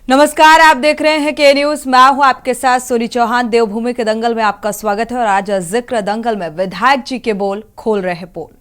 नमस्कार, आप देख रहे हैं के न्यूज। मैं हूं आपके साथ सोनी चौहान। देवभूमि के दंगल में आपका स्वागत है और आज जिक्र दंगल में विधायक जी के बोल खोल रहे पोल।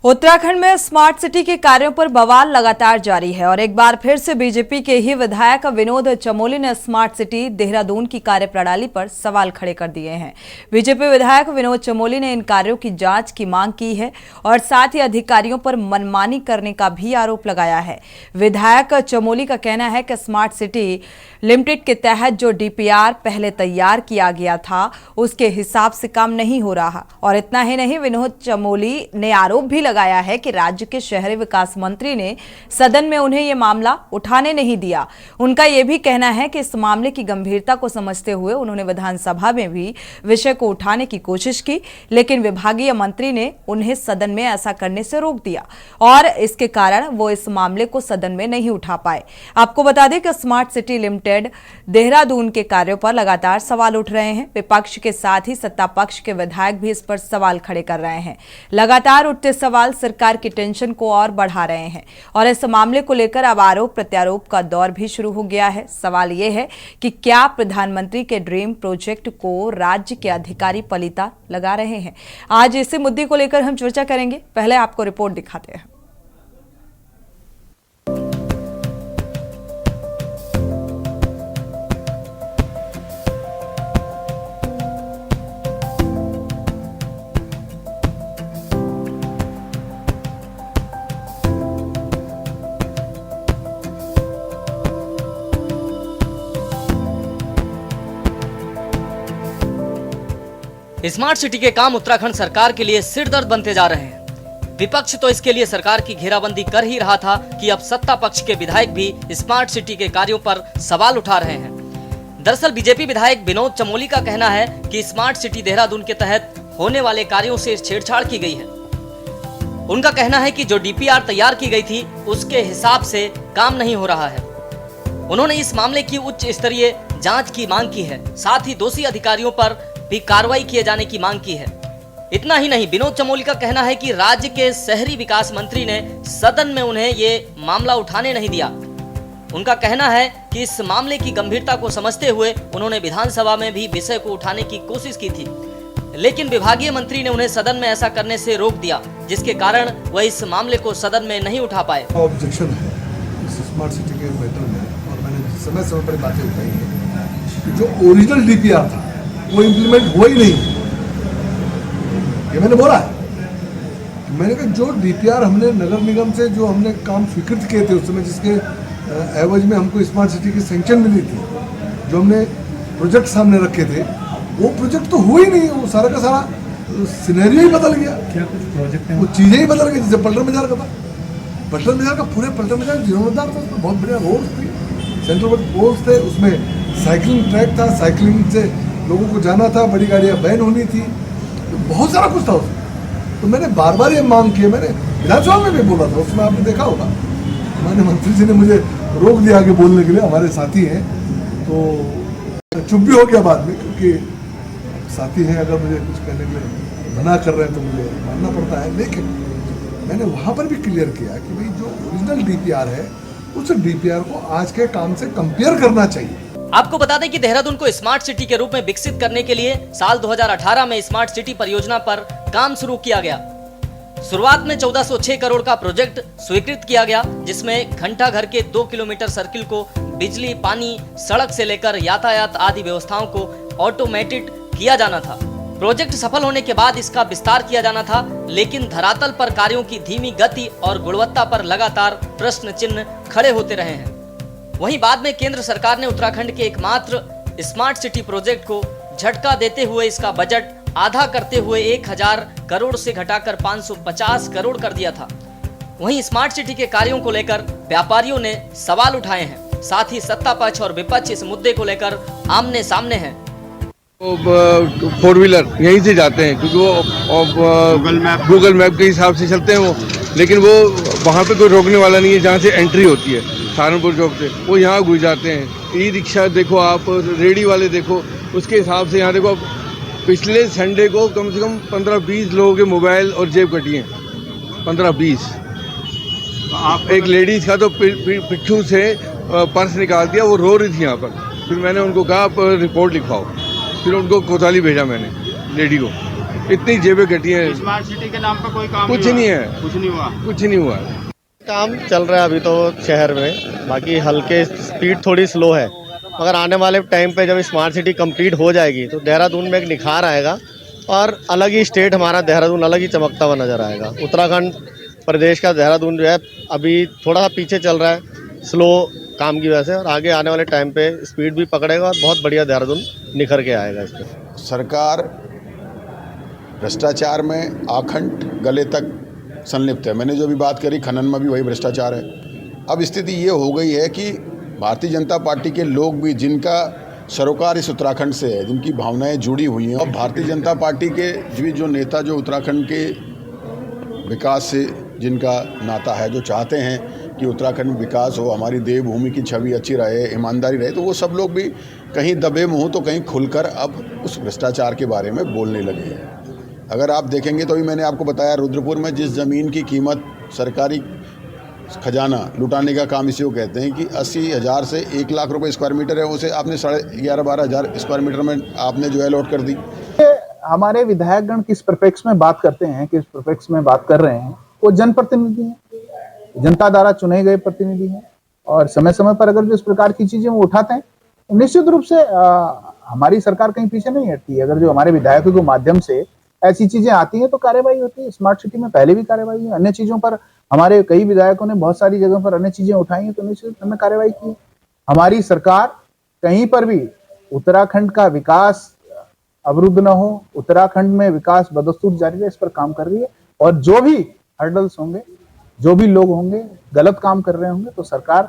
उत्तराखंड में स्मार्ट सिटी के कार्यों पर बवाल लगातार जारी है और एक बार फिर से बीजेपी के ही विधायक विनोद चमोली ने स्मार्ट सिटी देहरादून की कार्यप्रणाली पर सवाल खड़े कर दिए हैं। बीजेपी विधायक विनोद चमोली ने इन कार्यों की जांच की मांग की है और साथ ही अधिकारियों पर मनमानी करने का भी आरोप लगाया है। विधायक चमोली का कहना है कि स्मार्ट सिटी लिमिटेड के तहत जो डीपीआर पहले तैयार किया गया था उसके हिसाब से काम नहीं हो रहा। और इतना ही नहीं, विनोद चमोली ने आरोप भी लगाया है कि राज्य के शहरी विकास मंत्री ने सदन में उन्हें यह मामला उठाने नहीं दिया। उनका यह भी कहना है कि इस मामले की गंभीरता को समझते हुए उन्होंने विधानसभा में भी विषय को उठाने की कोशिश की, लेकिन विभागीय मंत्री ने उन्हें सदन में ऐसा करने से रोक दिया और इसके कारण वो इस मामले को सदन में नहीं उठा पाए। आपको बता दें कि स्मार्ट सिटी लिमिटेड देहरादून के कार्यों पर लगातार सवाल उठ रहे हैं। विपक्ष के साथ ही सत्ता पक्ष के विधायक भी इस पर सवाल खड़े कर रहे हैं। लगातार उठते सवाल सरकार की टेंशन को और बढ़ा रहे हैं और इस मामले को लेकर अब आरोप प्रत्यारोप का दौर भी शुरू हो गया है। सवाल यह है कि क्या प्रधानमंत्री के ड्रीम प्रोजेक्ट को राज्य के अधिकारी पलीता लगा रहे हैं। आज इसी मुद्दे को लेकर हम चर्चा करेंगे। पहले आपको रिपोर्ट दिखाते हैं। स्मार्ट सिटी के काम उत्तराखंड सरकार के लिए सिरदर्द बनते जा रहे हैं। विपक्ष तो इसके लिए सरकार की घेराबंदी कर ही रहा था कि अब सत्ता पक्ष के विधायक भी स्मार्ट सिटी के कार्यों पर सवाल उठा रहे हैं। दरअसल बीजेपी विधायक विनोद चमोली का कहना है कि स्मार्ट सिटी देहरादून के तहत होने वाले कार्यों से छेड़छाड़ की गई है। उनका कहना है कि जो डीपीआर तैयार की गई थी उसके हिसाब से काम नहीं हो रहा है। उन्होंने इस मामले की उच्च स्तरीय जांच की मांग की है, साथ ही दोषी अधिकारियों पर भी कार्रवाई किए जाने की मांग की है। इतना ही नहीं, विनोद चमोली का कहना है कि राज्य के शहरी विकास मंत्री ने सदन में उन्हें ये मामला उठाने नहीं दिया। उनका कहना है कि इस मामले की गंभीरता को समझते हुए उन्होंने विधानसभा में भी विषय को उठाने की कोशिश की थी, लेकिन विभागीय मंत्री ने उन्हें सदन में ऐसा करने से रोक दिया, जिसके कारण वह इस मामले को सदन में नहीं उठा पाए। ऑब्जेक्शन है इस स्मार्ट सिटी के मैटर में और मैंने समय समय पर बातें उठाई है कि जो ओरिजिनल डीपीआर था वो इम्प्लीमेंट हुआ ही नहीं। ये मैंने बोला है। मैंने कहा जो डीपीआर हमने नगर निगम से जो हमने काम स्वीकृत किए थे उस समय, जिसके एवज में हमको स्मार्ट सिटी की सैंक्शन मिली थी, जो हमने प्रोजेक्ट सामने रखे थे, वो प्रोजेक्ट तो हुआ ही नहीं। वो सारा का सारा सिनेरियो ही बदल गया। क्या कुछ प्रोजेक्ट है? वो चीज़ें ही बदल गई। जैसे पलटन बाजार का था, पलटन बाजार का पूरे पलटन बाजार जीर्णोद्धार था, उसमें बहुत बढ़िया रोड थी, सेंट्रल पोल्स थे, उसमें साइकिलिंग ट्रैक था, साइकिलिंग से लोगों को जाना था, बड़ी गाड़ियाँ बैन होनी थी, तो बहुत सारा कुछ था उसमें। तो मैंने बार बार ये मांग की है। मैंने विधानसभा में भी बोला था, उसमें आपने देखा होगा हमारे मंत्री जी ने मुझे रोक दिया आगे बोलने के लिए। हमारे साथी हैं तो चुप भी हो गया बाद में, क्योंकि साथी हैं, अगर मुझे कुछ कहने के लिए मना कर रहे हैं तो मुझे मानना पड़ता है। लेकिन मैंने वहाँ पर भी क्लियर किया कि भाई जो ओरिजिनल डीपीआर है उस डीपीआर को आज के काम से कंपेयर करना चाहिए। आपको बता दें कि देहरादून को स्मार्ट सिटी के रूप में विकसित करने के लिए साल 2018 में स्मार्ट सिटी परियोजना पर काम शुरू किया गया। शुरुआत में 1406 करोड़ का प्रोजेक्ट स्वीकृत किया गया, जिसमें घंटा घर के 2 किलोमीटर सर्किल को बिजली, पानी, सड़क से लेकर यातायात आदि व्यवस्थाओं को ऑटोमेटेड किया जाना था। प्रोजेक्ट सफल होने के बाद इसका विस्तार किया जाना था, लेकिन धरातल पर कार्यों की धीमी गति और गुणवत्ता पर लगातार प्रश्न चिन्ह खड़े होते रहे हैं। वहीं बाद में केंद्र सरकार ने उत्तराखंड के एकमात्र स्मार्ट सिटी प्रोजेक्ट को झटका देते हुए इसका बजट आधा करते हुए 1000 करोड़ से घटाकर 550 करोड़ कर दिया था। वहीं स्मार्ट सिटी के कार्यों को लेकर व्यापारियों ने सवाल उठाए हैं। साथ ही सत्ता पक्ष और विपक्ष इस मुद्दे को लेकर आमने सामने हैं। 4 व्हीलर यहीं से जाते हैं क्योंकि वो गूगल मैप के हिसाब से चलते हैं वो, लेकिन वो वहाँ पे कोई रोकने वाला नहीं है जहाँ से एंट्री होती है सहारनपुर चौक से, वो यहाँ घुस जाते हैं। ई रिक्शा देखो आप, रेडी वाले देखो, उसके हिसाब से यहाँ देखो पिछले संडे को कम से कम 15-20 लोगों के मोबाइल और जेब कटी हैं, 15-20। एक लेडीज का तो पिट्ठू से पर्स निकाल दिया, वो रो रही थी यहाँ पर। फिर मैंने उनको कहा आप रिपोर्ट लिखवाओ, फिर उनको कोतवाली भेजा मैंने लेडी को। इतनी जेबें कटी हैं। स्मार्ट सिटी के नाम पर कोई काम कुछ नहीं है, कुछ नहीं हुआ, कुछ नहीं हुआ। काम चल रहा है अभी तो शहर में, बाकी हल्के स्पीड थोड़ी स्लो है, मगर आने वाले टाइम पे जब स्मार्ट सिटी कंप्लीट हो जाएगी तो देहरादून में एक निखार आएगा और अलग ही स्टेट हमारा देहरादून अलग ही चमकता हुआ नजर आएगा। उत्तराखंड प्रदेश का देहरादून जो है अभी थोड़ा सा पीछे चल रहा है स्लो काम की वजह से, और आगे आने वाले टाइम पे स्पीड भी पकड़ेगा और बहुत बढ़िया देहरादून निखर के आएगा। इस पर सरकार भ्रष्टाचार में आखंड गले तक संलिप्त है। मैंने जो भी बात करी खनन में भी वही भ्रष्टाचार है। अब स्थिति ये हो गई है कि भारतीय जनता पार्टी के लोग भी, जिनका सरोकार इस उत्तराखंड से है, जिनकी भावनाएं जुड़ी हुई हैं, और भारतीय जनता पार्टी के भी जो नेता जो उत्तराखंड के विकास से जिनका नाता है, जो चाहते हैं कि उत्तराखंड में विकास हो, हमारी देवभूमि की छवि अच्छी रहे, ईमानदारी रहे, तो वो सब लोग भी कहीं दबे मुँह तो कहीं खुलकर अब उस भ्रष्टाचार के बारे में बोलने लगे हैं। अगर आप देखेंगे तो भी मैंने आपको बताया, रुद्रपुर में जिस ज़मीन की कीमत सरकारी खजाना लुटाने का काम इसी को कहते हैं कि 80,000 से 1 लाख रुपए स्क्वायर मीटर है, उसे आपने 11,500-12 हज़ार स्क्वायर मीटर में आपने जो है अलॉट कर दी। हमारे विधायकगण किस परिप्रेक्ष्य में बात करते हैं, किस परिप्रेक्ष्य में बात कर रहे हैं, वो जनप्रतिनिधि हैं, जनता द्वारा चुने गए प्रतिनिधि हैं, और समय समय पर अगर जो इस प्रकार की चीजें वो उठाते हैं तो निश्चित रूप से हमारी सरकार कहीं पीछे नहीं हटती है। अगर जो हमारे विधायकों के माध्यम से ऐसी चीजें आती हैं तो कार्रवाई होती है। स्मार्ट सिटी में पहले भी कार्रवाई है, अन्य चीजों पर हमारे कई विधायकों ने बहुत सारी जगहों पर अन्य चीजें उठाई हैं तो निश्चित हमने कार्रवाई की। हमारी सरकार कहीं पर भी उत्तराखंड का विकास अवरुद्ध न हो, उत्तराखंड में विकास बदस्तूर जारी रहे, इस पर काम कर रही है। और जो भी हर्डल्स होंगे, जो भी लोग होंगे गलत काम कर रहे होंगे, तो सरकार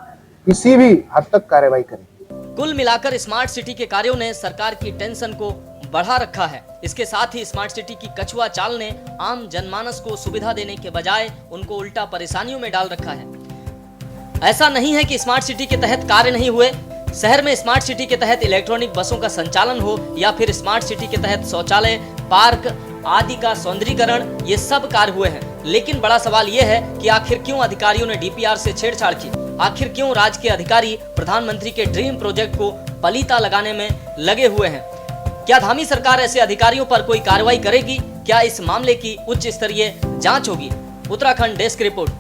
किसी भी हद तक कार्रवाई करेगी। कुल मिलाकर स्मार्ट सिटी के कार्यों ने सरकार की टेंशन को बढ़ा रखा है। इसके साथ ही स्मार्ट सिटी की कछुआ चाल ने आम जनमानस को सुविधा देने के बजाय उनको उल्टा परेशानियों में डाल रखा है। ऐसा नहीं है कि स्मार्ट सिटी के तहत कार्य नहीं हुए। शहर में स्मार्ट सिटी के तहत इलेक्ट्रॉनिक बसों का संचालन हो या फिर स्मार्ट सिटी के तहत शौचालय, पार्क आदि का सौंदर्यीकरण, ये सब कार्य हुए हैं। लेकिन बड़ा सवाल ये है कि आखिर क्यों अधिकारियों ने डीपीआर से छेड़छाड़ की? आखिर क्यों राज्य के अधिकारी प्रधानमंत्री के ड्रीम प्रोजेक्ट को पलीता लगाने में लगे हुए हैं? क्या धामी सरकार ऐसे अधिकारियों पर कोई कार्रवाई करेगी? क्या इस मामले की उच्च स्तरीय जांच होगी? Uttarakhand desk report.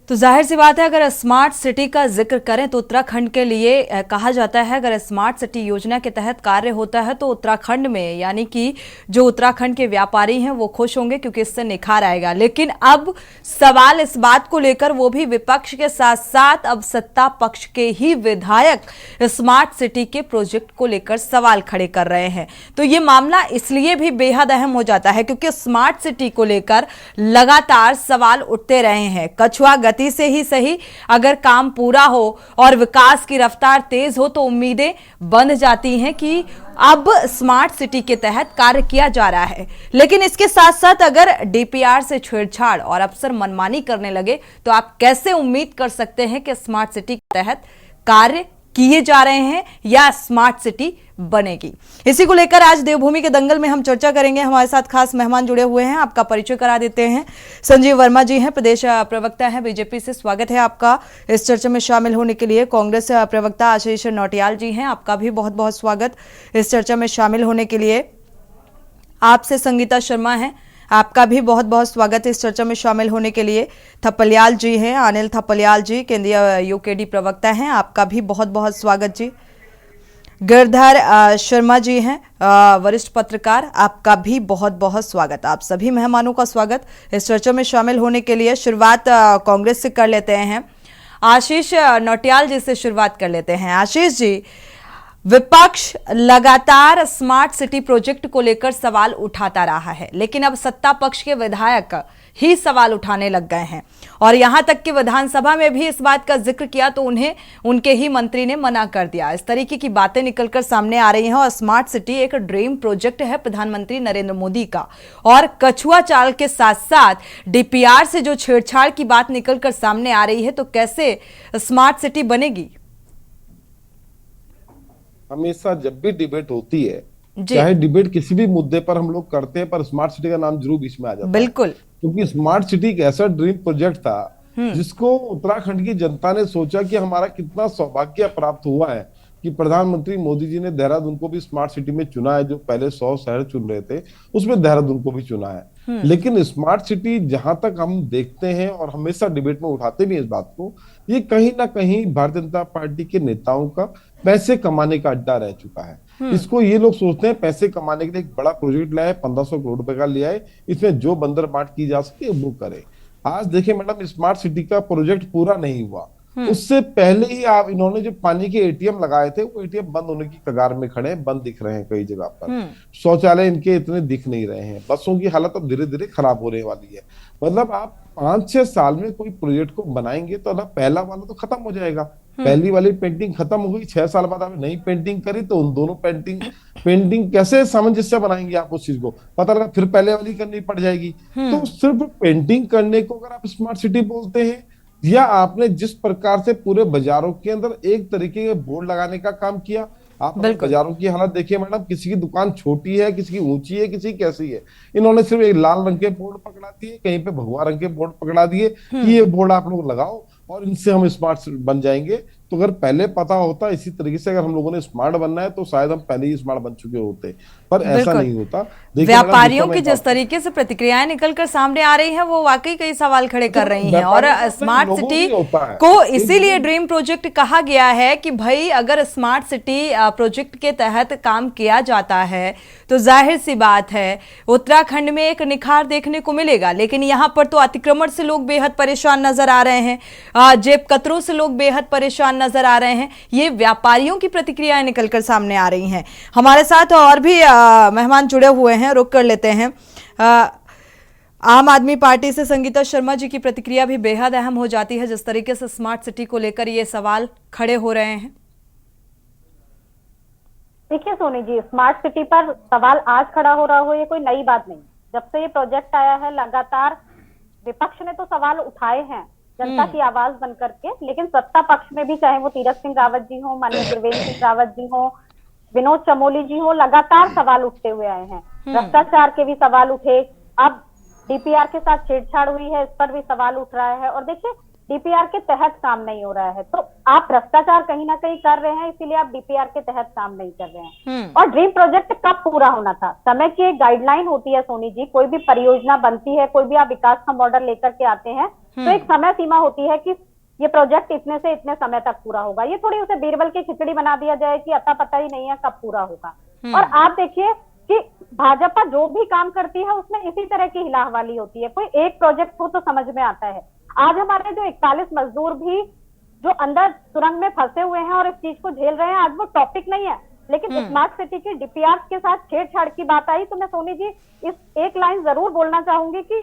तो जाहिर सी बात है, अगर स्मार्ट सिटी का जिक्र करें तो उत्तराखंड के लिए कहा जाता है अगर स्मार्ट सिटी योजना के तहत कार्य होता है तो उत्तराखंड में, यानी कि जो उत्तराखंड के व्यापारी हैं वो खुश होंगे क्योंकि इससे निखार आएगा। लेकिन अब सवाल इस बात को लेकर वो भी विपक्ष के साथ साथ अब सत्ता पक्ष के ही विधायक स्मार्ट सिटी के प्रोजेक्ट को लेकर सवाल खड़े कर रहे हैं। तो ये मामला इसलिए भी बेहद अहम हो जाता है क्योंकि स्मार्ट सिटी को लेकर लगातार सवाल उठते रहे हैं। कछुआ गति से ही सही, अगर काम पूरा हो और विकास की रफ्तार तेज हो तो उम्मीदें बंध जाती हैं कि अब स्मार्ट सिटी के तहत कार्य किया जा रहा है। लेकिन इसके साथ साथ अगर डीपीआर से छेड़छाड़ और अफसर मनमानी करने लगे तो आप कैसे उम्मीद कर सकते हैं कि स्मार्ट सिटी के तहत कार्य किए जा रहे हैं या स्मार्ट सिटी बनेगी? इसी को लेकर आज देवभूमि के दंगल में हम चर्चा करेंगे। हमारे साथ खास मेहमान जुड़े हुए हैं, आपका परिचय करा देते हैं। संजीव वर्मा जी हैं, प्रदेश प्रवक्ता हैं बीजेपी से। स्वागत है आपका इस चर्चा में शामिल होने के लिए। कांग्रेस प्रवक्ता आशीष नौटियाल जी हैं, आपका भी बहुत बहुत स्वागत इस चर्चा में शामिल होने के लिए। आपसे संगीता शर्मा हैं, आपका भी बहुत बहुत स्वागत है इस चर्चा में शामिल होने के लिए। थपलियाल जी हैं, अनिल थपलियाल जी केंद्रीय यूकेडी प्रवक्ता हैं, आपका भी बहुत बहुत स्वागत जी। गिरधर शर्मा जी हैं, वरिष्ठ पत्रकार, आपका भी बहुत बहुत स्वागत। आप सभी मेहमानों का स्वागत इस चर्चा में शामिल होने के लिए। शुरुआत कांग्रेस से कर लेते हैं, आशीष नौटियाल जी से शुरुआत कर लेते हैं। आशीष जी, विपक्ष लगातार स्मार्ट सिटी प्रोजेक्ट को लेकर सवाल उठाता रहा है, लेकिन अब सत्ता पक्ष के विधायक ही सवाल उठाने लग गए हैं और यहां तक कि विधानसभा में भी इस बात का जिक्र किया तो उन्हें उनके ही मंत्री ने मना कर दिया। इस तरीके की बातें निकलकर सामने आ रही हैं और स्मार्ट सिटी एक ड्रीम प्रोजेक्ट है प्रधानमंत्री नरेंद्र मोदी का, और कछुआ चाल के साथ साथ डीपीआर से जो छेड़छाड़ की बात निकलकर सामने आ रही है, तो कैसे स्मार्ट सिटी बनेगी? हमेशा जब भी डिबेट होती है, चाहे डिबेट किसी भी मुद्दे पर हम लोग करते हैं, पर स्मार्ट सिटी का नाम जरूर बीच में आ जाता है। बिल्कुल, क्योंकि स्मार्ट सिटी एक ऐसा ड्रीम प्रोजेक्ट था जिसको उत्तराखंड की जनता ने सोचा कि हमारा कितना सौभाग्य प्राप्त हुआ है कि प्रधानमंत्री मोदी जी ने देहरादून को भी स्मार्ट सिटी में चुना है। जो पहले 100 शहर चुन रहे थे उसमें देहरादून को भी चुना है। लेकिन स्मार्ट सिटी जहां तक हम देखते हैं और हमेशा डिबेट में उठाते भी हैं इस बात को, ये कहीं ना कहीं भारतीय जनता पार्टी के नेताओं का पैसे कमाने का अड्डा रह चुका है। इसको ये लोग सोचते हैं पैसे कमाने के लिए एक बड़ा प्रोजेक्ट लाए, 1500 करोड़ रुपए का लिया है, इसमें जो बंदर बांट की जा सके वो करे। आज देखिए मैडम, स्मार्ट सिटी का प्रोजेक्ट पूरा नहीं हुआ, उससे पहले ही आप इन्होंने जो पानी के एटीएम लगाए थे वो एटीएम बंद होने की कगार में खड़े हैं, बंद दिख रहे हैं कई जगह पर। शौचालय इनके इतने दिख नहीं रहे हैं। बसों की हालत अब धीरे धीरे खराब होने वाली है। मतलब आप 5-6 साल में कोई प्रोजेक्ट को बनाएंगे तो ना पहला वाला तो खत्म हो जाएगा, पहली वाली पेंटिंग खत्म हो गई, 6 साल बाद आपने नई पेंटिंग करी तो उन दोनों पेंटिंग कैसे सामंजस्य बनाएंगे आप उस चीज को? पता लगा फिर पहले वाली करनी पड़ जाएगी। तो सिर्फ पेंटिंग करने को अगर आप स्मार्ट सिटी बोलते हैं, या आपने जिस प्रकार से पूरे बाजारों के अंदर एक तरीके के बोर्ड लगाने का काम किया, आप बाजारों की हालत देखिए मैडम, किसी की दुकान छोटी है, किसी की ऊंची है, किसी की कैसी है। इन्होंने सिर्फ एक लाल रंग के बोर्ड पकड़ा दिए, कहीं पे भगवा रंग के बोर्ड पकड़ा दिए कि ये बोर्ड आप लोग लगाओ और इनसे हम स्मार्ट बन जाएंगे। तो अगर पहले पता होता इसी तरीके से अगर हम लोगों ने स्मार्ट बनना है तो शायद हम पहले ही स्मार्ट बन चुके होते, पर ऐसा नहीं होता। व्यापारियों की जिस तरीके से प्रतिक्रियाएं निकलकर सामने आ रही हैं वो वाकई कई सवाल खड़े कर रही हैं। और स्मार्ट सिटी को इसीलिए ड्रीम प्रोजेक्ट कहा गया है कि भाई अगर स्मार्ट सिटी प्रोजेक्ट के तहत काम किया जाता है तो जाहिर सी बात है उत्तराखंड में एक निखार देखने को मिलेगा। लेकिन यहाँ पर तो अतिक्रमण से लोग बेहद परेशान नजर आ रहे हैं, जेब कतरों से लोग बेहद परेशान नजर आ रहे हैं। ये व्यापारियों की प्रतिक्रियाएं निकलकर सामने आ रही हैं। हमारे साथ और भी मेहमान जुड़े हुए हैं, रुक कर लेते हैं। आम आदमी पार्टी से संगीता शर्मा जी की प्रतिक्रिया भी बेहद अहम हो जाती है, जिस तरीके से स्मार्ट सिटी को लेकर ये सवाल खड़े हो रहे हैं। देखिए सोनी जी, स्मार्ट सिटी पर सवाल आज खड़ा हो रहा हो ये कोई नई बात नहीं। जब से ये प्रोजेक्ट आया है लगातार विपक्ष ने तो सवाल उठाए हैं जनता की आवाज बन करके, लेकिन सत्ता पक्ष में भी चाहे वो तीरथ सिंह रावत जी हो, माननीय त्रिवेंद्र सिंह रावत जी हो, विनोद चमोली जी हो, लगातार सवाल उठते हुए आए हैं। भ्रष्टाचार के भी सवाल उठे, अब डीपीआर के साथ छेड़छाड़ हुई है, इस पर भी सवाल उठ रहा है। और देखिए डीपीआर के तहत काम नहीं हो रहा है तो आप भ्रष्टाचार कहीं ना कहीं कर रहे हैं, इसीलिए आप डीपीआर के तहत काम नहीं कर रहे हैं। और ड्रीम प्रोजेक्ट कब पूरा होना था? समय की एक गाइडलाइन होती है सोनी जी, कोई भी परियोजना बनती है, कोई भी आप विकास का मॉडल लेकर के आते हैं तो एक समय सीमा होती है कि ये प्रोजेक्ट इतने से इतने समय तक पूरा होगा। ये थोड़ी उसे बीरबल की खिचड़ी बना दिया जाए कि अता पता ही नहीं है कब पूरा होगा। और आप देखिए कि भाजपा जो भी काम करती है उसमें इसी तरह की हिलाहवाली होती है। कोई एक प्रोजेक्ट हो तो समझ में आता है। आज हमारे जो 41 मजदूर भी जो अंदर सुरंग में फंसे हुए हैं और इस चीज को झेल रहे हैं, आज वो टॉपिक नहीं है। लेकिन स्मार्ट सिटी की डीपीआर के साथ छेड़छाड़ की बात आई तो मैं सोनी जी इस एक लाइन जरूर बोलना चाहूंगी कि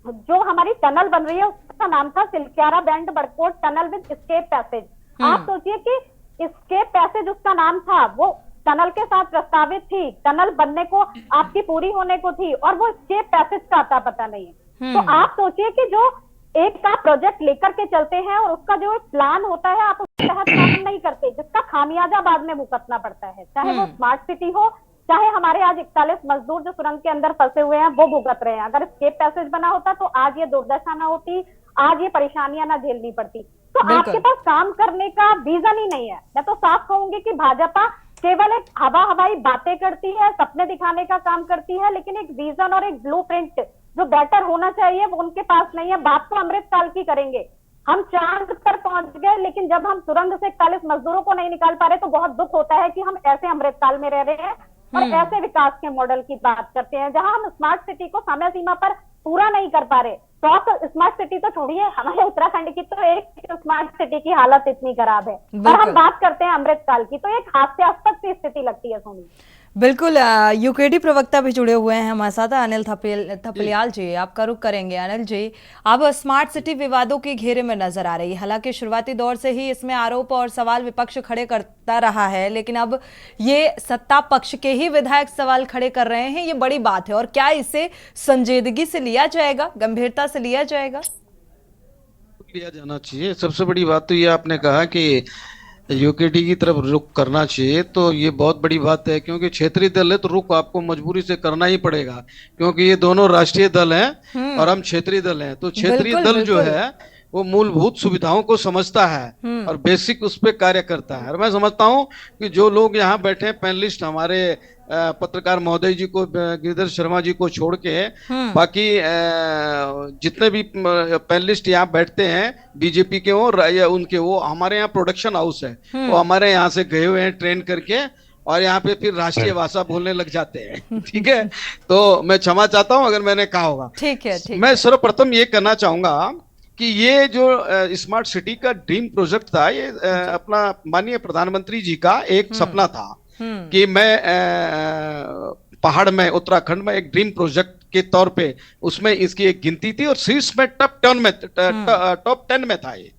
जो हमारी टनल बन रही है उसका नाम था Silkyara bend Barkot tunnel with escape passage. आप सोचिए कि स्केप पैसेज उसका नाम था, वो टनल के साथ प्रस्तावित थी, टनल बनने को आपकी पूरी होने को थी और वो स्केप पैसेज का आता पता नहीं है। तो आप सोचिए कि जो एक का प्रोजेक्ट लेकर के चलते हैं और उसका जो प्लान होता है आप उसके तहत काम नहीं करते, जिसका खामियाजा बाद में भुगतना पड़ता है। चाहे वो स्मार्ट सिटी हो, चाहे हमारे आज 41 मजदूर जो सुरंग के अंदर फंसे हुए हैं वो भुगत रहे हैं। अगर स्केप पैसेज बना होता तो आज ये दुर्दशा ना होती, आज ये परेशानियां ना झेलनी पड़ती। तो आपके पास काम करने का विजन ही नहीं है। मैं तो साफ कहूंगी कि भाजपा केवल एक हवाई बातें करती है, सपने दिखाने का काम करती है, लेकिन एक विजन और एक ब्लूप्रिंट जो बेटर होना चाहिए वो उनके पास नहीं है। बात तो अमृतकाल की करेंगे, हम चांद पर पहुंच गए लेकिन जब हम सुरंग से 41 मजदूरों को नहीं निकाल पा रहे तो बहुत दुख होता है कि हम ऐसे अमृतकाल में रह रहे हैं और ऐसे विकास के मॉडल की बात करते हैं जहां हम स्मार्ट सिटी को समय सीमा पर पूरा नहीं कर पा रहे। स्मार्ट सिटी तो छोड़िए, हमारे उत्तराखंड की तो एक स्मार्ट सिटी की हालत इतनी खराब है, और बिल्कुल। हम बात करते हैं अमृतकाल की, तो एक हास्यास्पद सी स्थिति लगती है सोनी। बिल्कुल। यूकेडी प्रवक्ता भी जुड़े हुए हैं हमारे साथ, अनिल थपलियाल जी, आपका रुख करेंगे। अनिल जी, अब स्मार्ट सिटी विवादों के घेरे में नजर आ रही है। हालांकि शुरुआती दौर से ही इसमें आरोप और सवाल विपक्ष खड़े करता रहा है, लेकिन अब ये सत्ता पक्ष के ही विधायक सवाल खड़े कर रहे हैं। ये बड़ी बात है, और क्या इसे संजीदगी से लिया जाएगा, गंभीरता से लिया जाएगा? लिया जाना चाहिए। सबसे बड़ी बात तो ये आपने कहा कि यूकेडी की तरफ रुख करना चाहिए, तो ये बहुत बड़ी बात है, क्योंकि क्षेत्रीय दल है तो रुख आपको मजबूरी से करना ही पड़ेगा, क्योंकि ये दोनों राष्ट्रीय दल हैं और हम क्षेत्रीय दल हैं। तो क्षेत्रीय दल जो है वो मूलभूत सुविधाओं को समझता है और बेसिक उस पर कार्य करता है। और मैं समझता हूँ कि जो लोग यहाँ बैठे हैं पैनलिस्ट, हमारे पत्रकार महोदय जी को, गिरिधर शर्मा जी को छोड़ के बाकी जितने भी पैनलिस्ट यहाँ बैठते हैं बीजेपी के हो या उनके, वो हमारे यहाँ प्रोडक्शन हाउस है, वो हमारे यहाँ से गए हुए हैं ट्रेन करके, और यहाँ पे फिर राष्ट्रीय भाषा बोलने लग जाते हैं। ठीक है, तो मैं क्षमा चाहता हूँ अगर मैंने कहा होगा। ठीक है, ठीक। मैं सर्वप्रथम ये कहना चाहूंगा कि ये जो स्मार्ट सिटी का ड्रीम प्रोजेक्ट था, ये अपना माननीय प्रधानमंत्री जी का एक सपना था कि मैं पहाड़ में, उत्तराखंड में एक ड्रीम प्रोजेक्ट के तौर पे उसमें इसकी एक गिनती थी और शीर्ष में टॉप 10 में था ये।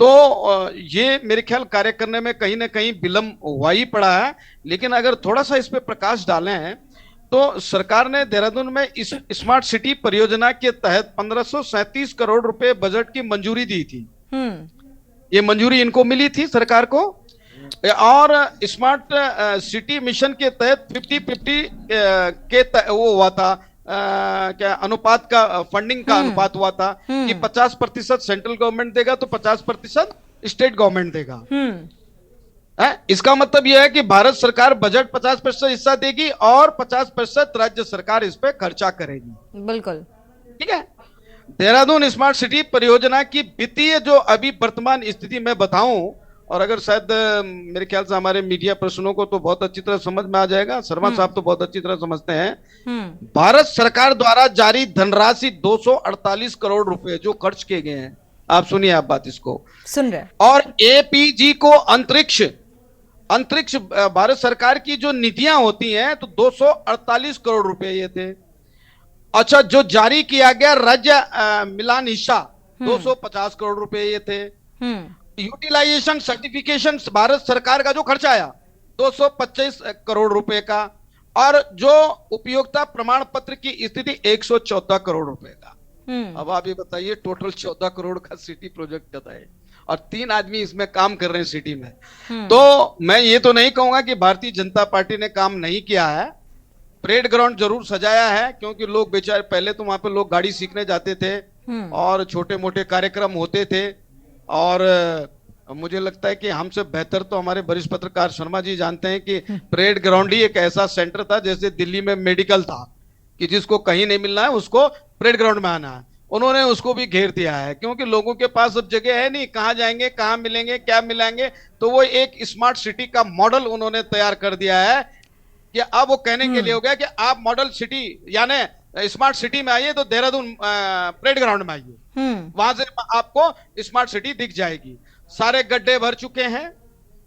तो ये मेरे ख्याल कार्य करने में कहीं ना कहीं विलंब हुआ ही पड़ा है। लेकिन अगर थोड़ा सा इस पे प्रकाश डालें हैं तो सरकार ने देहरादून में इस स्मार्ट सिटी परियोजना के तहत 1537 करोड़ रुपए बजट की मंजूरी दी थी। ये मंजूरी इनको मिली थी सरकार को, और स्मार्ट सिटी मिशन के तहत 50-50 वो हुआ था, क्या अनुपात का, फंडिंग का अनुपात हुआ था कि 50% सेंट्रल गवर्नमेंट देगा तो 50% स्टेट गवर्नमेंट देगा। इसका मतलब यह है कि भारत सरकार बजट 50% हिस्सा देगी और 50% राज्य सरकार इस पे खर्चा करेगी। बिल्कुल, ठीक है। देहरादून स्मार्ट सिटी परियोजना की वित्तीय जो अभी वर्तमान स्थिति में बताऊं, और अगर शायद मेरे ख्याल से हमारे मीडिया पर्सनों को तो बहुत अच्छी तरह समझ में आ जाएगा, शर्मा साहब तो बहुत अच्छी तरह समझते हैं। भारत सरकार द्वारा जारी धनराशि 248 करोड़ रुपए जो खर्च किए गए हैं, आप सुनिए, आप बात इसको सुन रहे। और एपीजी को अंतरिक्ष भारत सरकार की जो नीतियां होती हैं तो 248 करोड़ रुपए ये थे। अच्छा, जो जारी किया गया राज्य मिलान हिस्सा 250 करोड़ रुपए ये थे। यूटिलाइजेशन सर्टिफिकेशन भारत सरकार का जो खर्चा आया 225 करोड़ रुपए का, और जो उपयोगिता प्रमाण पत्र की स्थिति 114 करोड़ रुपए का। अब आप ये बताइए, टोटल 14 करोड़ का सिटी प्रोजेक्ट का है और 3 आदमी इसमें काम कर रहे हैं सिटी में। तो मैं ये तो नहीं कहूंगा कि भारतीय जनता पार्टी ने काम नहीं किया है। परेड ग्राउंड जरूर सजाया है, क्योंकि लोग बेचारे, पहले तो वहां पे लोग गाड़ी सीखने जाते थे और छोटे मोटे कार्यक्रम होते थे, और मुझे लगता है कि हमसे बेहतर तो हमारे वरिष्ठ पत्रकार शर्मा जी जानते हैं कि परेड ग्राउंड ही एक ऐसा सेंटर था, जैसे दिल्ली में मेडिकल था कि जिसको कहीं नहीं मिलना है उसको परेड ग्राउंड में आना है। उन्होंने उसको भी घेर दिया है, क्योंकि लोगों के पास अब जगह है नहीं, कहाँ जाएंगे, कहाँ मिलेंगे, क्या मिलेंगे। तो वो एक स्मार्ट सिटी का मॉडल उन्होंने तैयार कर दिया है कि अब वो कहने के लिए हो गया कि आप मॉडल सिटी यानी स्मार्ट सिटी में आइए तो देहरादून परेड ग्राउंड में आइए, वहां से आपको स्मार्ट सिटी दिख जाएगी। सारे गड्ढे भर चुके हैं,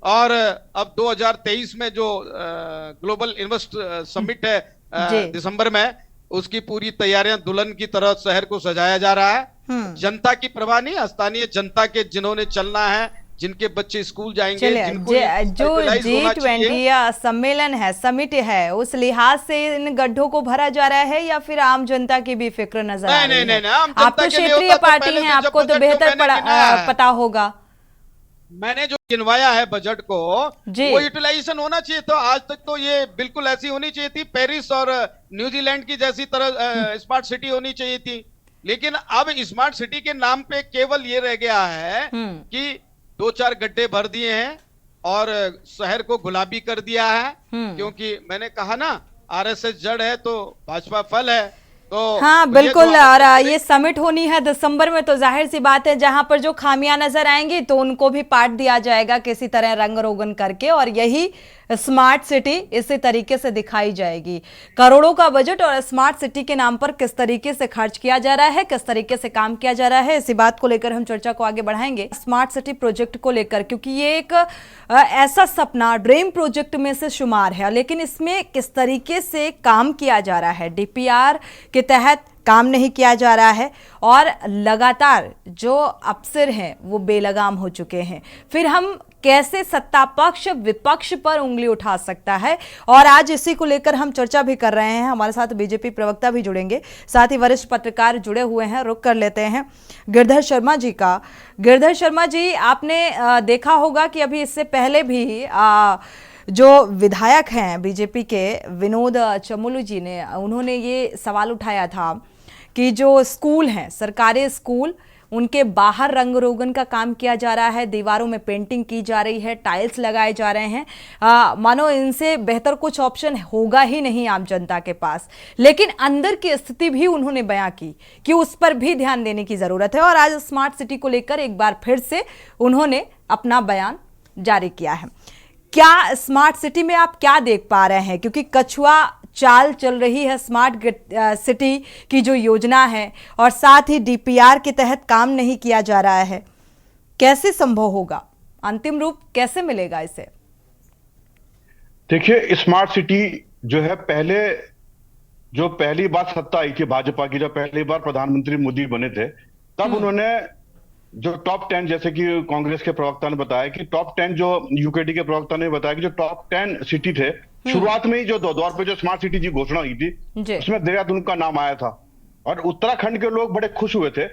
और अब 2023 में जो ग्लोबल इन्वेस्ट समिट है दिसंबर में, उसकी पूरी तैयारियां दुल्हन की तरह शहर को सजाया जा रहा है। जनता की परवाह नहीं, स्थानीय जनता के जिन्होंने चलना है, जिनके बच्चे स्कूल जाएंगे, जो G20 सम्मेलन है, समिट है, उस लिहाज से इन गड्ढों को भरा जा रहा है या फिर आम जनता की भी फिक्र नजर आ रही है? आप तो क्षेत्रीय पार्टी हैं, आपको तो बेहतर पता होगा। मैंने जो गिनवाया है बजट को, वो यूटिलाइजेशन होना चाहिए। तो आज तक तो ये बिल्कुल ऐसी होनी चाहिए थी, पेरिस और न्यूजीलैंड की जैसी तरह स्मार्ट सिटी होनी चाहिए थी। लेकिन अब स्मार्ट सिटी के नाम पे केवल ये रह गया है कि 2-4 गड्ढे भर दिए हैं और शहर को गुलाबी कर दिया है। क्योंकि मैंने कहा ना, आरएसएस जड़ है तो भाजपा फल है। तो हाँ बिल्कुल, और ये समिट होनी है दिसंबर में, तो जाहिर सी बात है जहां पर जो खामियां नजर आएंगी तो उनको भी पाट दिया जाएगा किसी तरह रंग रोगन करके, और यही स्मार्ट सिटी इसी तरीके से दिखाई जाएगी। करोड़ों का बजट और स्मार्ट सिटी के नाम पर किस तरीके से खर्च किया जा रहा है, किस तरीके से काम किया जा रहा है, इसी बात को लेकर हम चर्चा को आगे बढ़ाएंगे स्मार्ट सिटी प्रोजेक्ट को लेकर, क्योंकि ये एक ऐसा सपना, ड्रीम प्रोजेक्ट में से शुमार है, लेकिन इसमें किस तरीके से काम किया जा रहा है, डीपीआर के तहत काम नहीं किया जा रहा है और लगातार जो अफसर हैं वो बेलगाम हो चुके हैं। फिर हम कैसे सत्ता पक्ष विपक्ष पर उंगली उठा सकता है, और आज इसी को लेकर हम चर्चा भी कर रहे हैं। हमारे साथ बीजेपी प्रवक्ता भी जुड़ेंगे, साथ ही वरिष्ठ पत्रकार जुड़े हुए हैं। रुक कर लेते हैं गिरधर शर्मा जी का। गिरधर शर्मा जी, आपने देखा होगा कि अभी इससे पहले भी जो विधायक हैं बीजेपी के विनोद चमोली जी ने, उन्होंने ये सवाल उठाया था कि जो स्कूल हैं, सरकारी स्कूल, उनके बाहर रंग रोगन का काम किया जा रहा है, दीवारों में पेंटिंग की जा रही है, टाइल्स लगाए जा रहे हैं, मानो इनसे बेहतर कुछ ऑप्शन होगा ही नहीं आम जनता के पास। लेकिन अंदर की स्थिति भी उन्होंने बयां की कि उस पर भी ध्यान देने की जरूरत है, और आज स्मार्ट सिटी को लेकर एक बार फिर से उन्होंने अपना बयान जारी किया है। क्या स्मार्ट सिटी में आप क्या देख पा रहे हैं, क्योंकि कछुआ चाल चल रही है स्मार्ट सिटी की जो योजना है, और साथ ही डीपीआर के तहत काम नहीं किया जा रहा है, कैसे संभव होगा, अंतिम रूप कैसे मिलेगा इसे? देखिए, स्मार्ट सिटी जो है, पहली बार सत्ता आई थी भाजपा की, जब पहली बार प्रधानमंत्री मोदी बने थे, तब उन्होंने जो टॉप 10, जैसे कि कांग्रेस के प्रवक्ता ने बताया कि टॉप 10, जो यूकेडी के प्रवक्ता ने बताया कि जो टॉप 10 सिटी थे, शुरुआत में ही जो दौर पे जो स्मार्ट सिटी की घोषणा हुई थी, उसमें देहरादून का नाम आया था, और उत्तराखंड के लोग बड़े खुश हुए थे,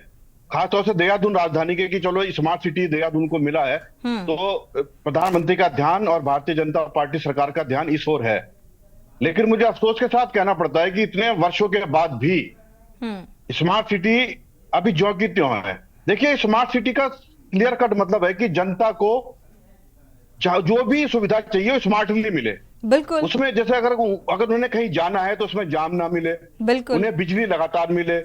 खासतौर से देहरादून राजधानी के, कि चलो स्मार्ट सिटी देहरादून को मिला है। तो प्रधानमंत्री का ध्यान और भारतीय जनता पार्टी सरकार का ध्यान इस ओर है। लेकिन मुझे अफसोस के साथ कहना पड़ता है कि इतने वर्षों के बाद भी स्मार्ट सिटी अभी ज्यों की त्यों है। देखिए, स्मार्ट सिटी का क्लियर कट मतलब है कि जनता को जो भी सुविधा चाहिए वो स्मार्टली मिले। बिल्कुल। उसमें जैसे अगर उन्हें कहीं जाना है तो उसमें जाम ना मिले, बिल्कुल, उन्हें बिजली लगातार मिले,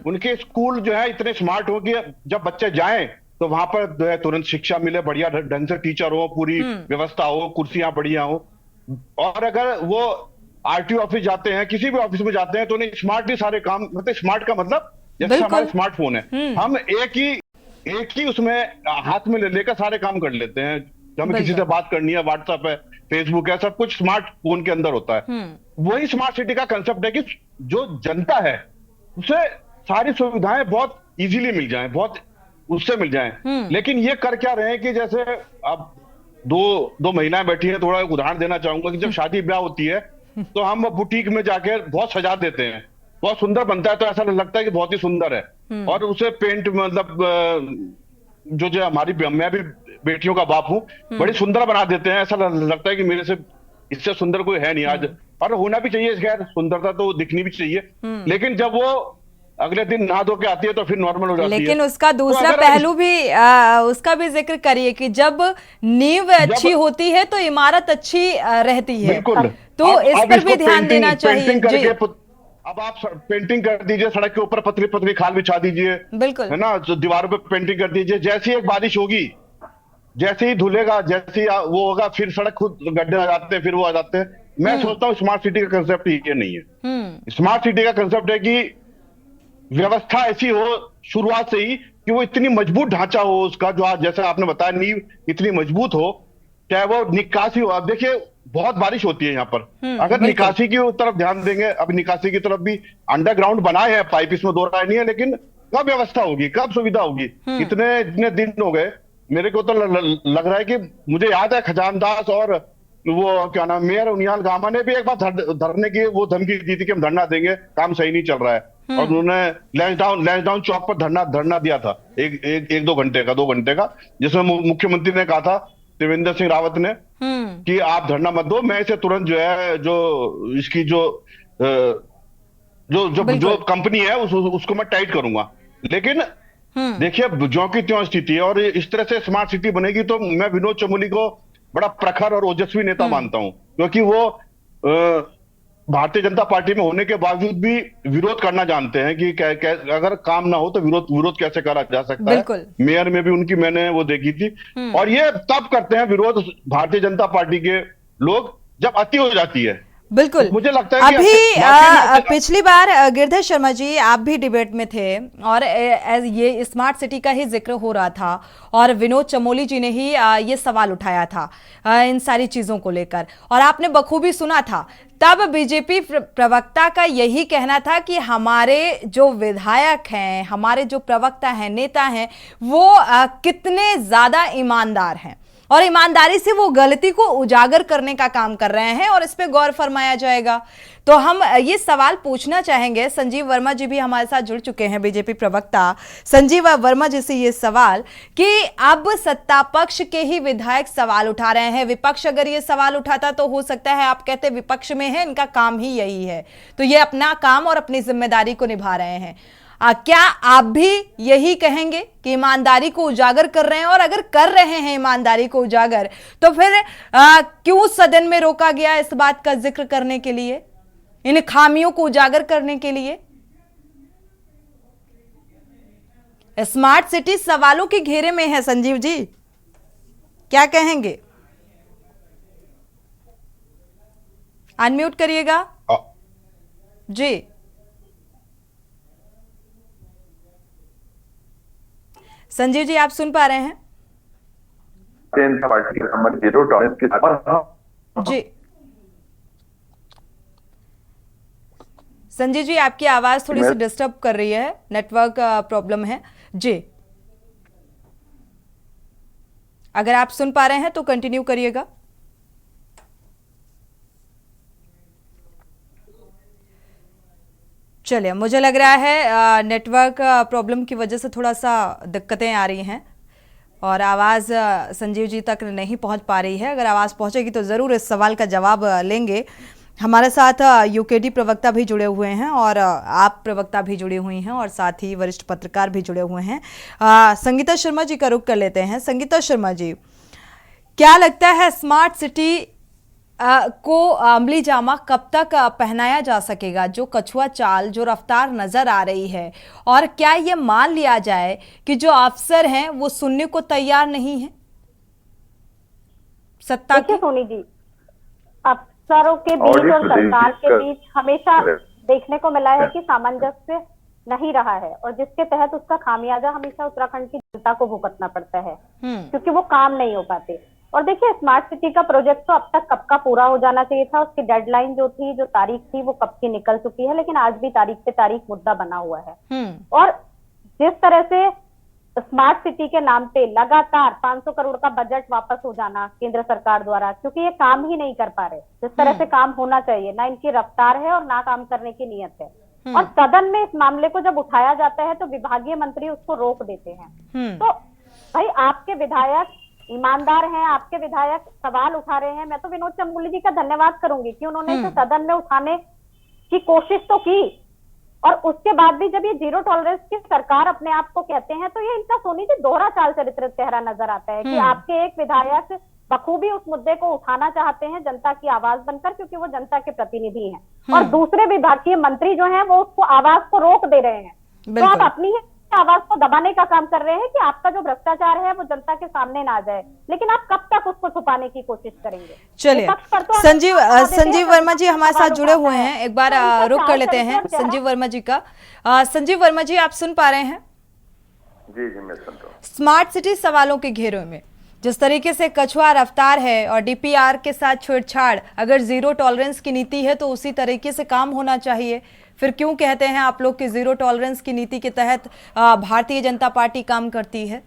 उनके स्कूल जो है इतने स्मार्ट हो कि जब बच्चे जाएं तो वहां पर जो है तुरंत शिक्षा मिले, बढ़िया ढंग से टीचर हो, पूरी व्यवस्था हो, कुर्सियां बढ़िया हो। और अगर वो आरटीओ ऑफिस जाते हैं, किसी भी ऑफिस में जाते हैं, तो उन्हें स्मार्टली सारे काम, मतलब स्मार्ट का मतलब जैसे हमारे स्मार्टफोन है, हम एक ही उसमें हाथ में लेकर सारे काम कर लेते हैं। हमें किसी से बात करनी है, व्हाट्सएप है, फेसबुक है, सब कुछ स्मार्टफोन के अंदर होता है। वही स्मार्ट सिटी का कंसेप्ट है कि जो जनता है उसे सारी सुविधाएं बहुत इजीली मिल जाएं, बहुत उससे मिल जाएं। लेकिन ये कर क्या रहे हैं कि जैसे अब दो महिलाएं बैठी हैं, थोड़ा उदाहरण देना चाहूंगा कि जब शादी ब्याह होती है तो हम बुटीक में जाके बहुत सजा देते हैं, बहुत सुंदर बनता है, तो ऐसा लगता है कि बहुत ही सुंदर है, और उसे पेंट, मतलब जो हमारी, मैं भी बेटियों का बाप हूं, बड़ी सुंदर बना देते हैं, ऐसा लगता है कि मेरे से इससे सुंदर कोई है नहीं आज। और होना भी चाहिए, खैर सुंदरता तो दिखनी भी चाहिए, लेकिन जब वो अगले दिन नहा धो के आती है तो फिर नॉर्मल हो जाती है। लेकिन उसका दूसरा पहलू भी उसका भी जिक्र करिए कि जब नींव अच्छी होती है तो इमारत अच्छी रहती है। बिल्कुल, तो इस पर भी ध्यान देना चाहिए। अब आप पेंटिंग कर दीजिए, सड़क के ऊपर पतली पतली खाल बिछा दीजिए, बिल्कुल, है ना, जो दीवारों पे पेंटिंग कर दीजिए। जैसे ही एक बारिश होगी, जैसे ही धुलेगा, जैसे ही वो होगा, फिर सड़क खुद गड्ढे आ जाते हैं, फिर वो आ जाते हैं। मैं सोचता हूँ स्मार्ट सिटी का कंसेप्ट ये नहीं है। स्मार्ट सिटी का कंसेप्ट है कि व्यवस्था ऐसी हो शुरुआत से ही कि वो इतनी मजबूत ढांचा हो उसका, जो आज जैसे आपने बताया, नींव इतनी मजबूत हो, चाहे वो निकासी हो। अब देखिए, बहुत बारिश होती है यहाँ पर, अगर निकासी की तरफ ध्यान देंगे, अब निकासी की तरफ भी अंडरग्राउंड बनाए हैं पाइप, इसमें दो राय नहीं है, लेकिन कब व्यवस्था होगी, कब सुविधा होगी? इतने दिन हो गए, मेरे को तो लग रहा है कि, मुझे याद है खजानदास और वो क्या नाम, मेयर उनियाल गामा ने भी एक बार धरने की वो धमकी दी थी कि हम धरना देंगे, काम सही नहीं चल रहा है, और उन्होंने लैंड डाउन चौक पर धरना दिया था, एक 2 घंटे का, जिसमें मुख्यमंत्री ने कहा था, त्रिवेंद्र सिंह रावत ने, कि आप धरना मत दो, मैं इसे तुरंत जो है, जो इसकी जो कंपनी है उसको मैं टाइट करूंगा। लेकिन देखिए, ज्यों की त्यों स्थिति है, और इस तरह से स्मार्ट सिटी बनेगी तो मैं विनोद चमोली को बड़ा प्रखर और ओजस्वी नेता मानता हूं, क्योंकि वो भारतीय जनता पार्टी में होने के बावजूद भी विरोध करना जानते हैं कि अगर काम ना हो तो विरोध कैसे करा जा सकता है। मेयर में भी उनकी मैंने वो देखी थी, और ये तब करते हैं विरोध भारतीय जनता पार्टी के लोग जब अति हो जाती है। बिल्कुल। मुझे लगता है कि अभी पिछली बार गिरधर शर्मा जी आप भी डिबेट में थे और ये स्मार्ट सिटी का ही जिक्र हो रहा था और विनोद चमोली जी ने ही ये सवाल उठाया था इन सारी चीजों को लेकर और आपने बखूबी सुना था। तब बीजेपी प्रवक्ता का यही कहना था कि हमारे जो विधायक हैं, हमारे जो प्रवक्ता हैं, नेता हैं, वो कितने ज्यादा ईमानदार हैं और ईमानदारी से वो गलती को उजागर करने का काम कर रहे हैं और इस पे गौर फरमाया जाएगा। तो हम ये सवाल पूछना चाहेंगे, संजीव वर्मा जी भी हमारे साथ जुड़ चुके हैं, बीजेपी प्रवक्ता संजीव वर्मा जी से ये सवाल कि अब सत्ता पक्ष के ही विधायक सवाल उठा रहे हैं। विपक्ष अगर ये सवाल उठाता तो हो सकता है आप कहते विपक्ष में है, इनका काम ही यही है, तो ये अपना काम और अपनी जिम्मेदारी को निभा रहे हैं। क्या आप भी यही कहेंगे कि ईमानदारी को उजागर कर रहे हैं? और अगर कर रहे हैं ईमानदारी को उजागर तो फिर क्यों सदन में रोका गया इस बात का जिक्र करने के लिए, इन खामियों को उजागर करने के लिए? स्मार्ट सिटी सवालों के घेरे में है। संजीव जी क्या कहेंगे? अनम्यूट करिएगा जी। संजीव जी आप सुन पा रहे हैं? जी संजीव जी आपकी आवाज थोड़ी सी डिस्टर्ब कर रही है, नेटवर्क प्रॉब्लम है जी। अगर आप सुन पा रहे हैं तो कंटिन्यू करिएगा। चलिए, मुझे लग रहा है नेटवर्क प्रॉब्लम की वजह से थोड़ा सा दिक्कतें आ रही हैं और आवाज़ संजीव जी तक नहीं पहुंच पा रही है। अगर आवाज़ पहुंचेगी तो ज़रूर इस सवाल का जवाब लेंगे। हमारे साथ यूकेडी प्रवक्ता भी जुड़े हुए हैं और आप प्रवक्ता भी जुड़ी हुई हैं और साथ ही वरिष्ठ पत्रकार भी जुड़े हुए हैं। संगीता शर्मा जी का रुख कर लेते हैं। संगीता शर्मा जी, क्या लगता है स्मार्ट सिटी को अमली जामा कब तक पहनाया जा सकेगा? जो कछुआ चाल, जो रफ्तार नजर आ रही है, और क्या ये मान लिया जाए कि जो अफसर हैं वो सुनने को तैयार नहीं है सत्ता की? सोनी जी, अफसरों के बीच और सरकार के बीच हमेशा देखने को मिला है कि सामंजस्य नहीं रहा है और जिसके तहत उसका खामियाजा हमेशा उत्तराखंड की जनता को भुगतना पड़ता है क्योंकि वो काम नहीं हो पाते। और देखिए, स्मार्ट सिटी का प्रोजेक्ट तो अब तक कब का पूरा हो जाना चाहिए था। उसकी डेडलाइन जो थी, जो तारीख थी, वो कब की निकल चुकी है, लेकिन आज भी तारीख पे तारीख मुद्दा बना हुआ है। और जिस तरह से स्मार्ट सिटी के नाम पे लगातार 500 करोड़ का बजट वापस हो जाना केंद्र सरकार द्वारा, क्योंकि ये काम ही नहीं कर पा रहे जिस तरह से काम होना चाहिए, ना इनकी रफ्तार है और ना काम करने की नीयत है। और सदन में इस मामले को जब उठाया जाता है तो विभागीय मंत्री उसको रोक देते हैं। तो भाई, आपके विधायक ईमानदार हैं, आपके विधायक सवाल उठा रहे हैं। मैं तो विनोद चमोली जी का धन्यवाद करूंगी कि उन्होंने इसे सदन में उठाने की कोशिश तो की, और उसके बाद भी जब ये जीरो टॉलरेंस की सरकार अपने आप को कहते हैं तो ये इनका सोनी जी दोहरा चाल चरित्र चेहरा नजर आता है कि आपके एक विधायक बखूबी उस मुद्दे को उठाना चाहते हैं जनता की आवाज बनकर, क्योंकि वो जनता के प्रतिनिधि हैं, और दूसरे विभागीय मंत्री जो हैं वो उसको आवाज को रोक दे रहे हैं। तो आप अपनी ही आवाज को दबाने का काम कर रहे हैं कि आपका जो भ्रष्टाचार है वो जनता के सामने ना आ जाए, लेकिन आप कब तक उसको छुपाने की कोशिश करेंगे? चलिए, संजीव वर्मा जी हमारे साथ जुड़े हुए हैं, एक बार रुक कर लेते हैं संजीव वर्मा जी का। संजीव वर्मा जी आप सुन पा रहे हैं? जी जी मैं सुन रहा हूँ। स्मार्ट सिटी सवालों के घेरों में जिस तरीके से कछुआ रफ्तार है और डीपीआर के साथ छेड़छाड़, अगर जीरो टॉलरेंस की नीति है तो उसी तरीके से काम होना चाहिए। फिर क्यों कहते हैं आप लोग कि जीरो टॉलरेंस की नीति के तहत भारतीय जनता पार्टी काम करती है?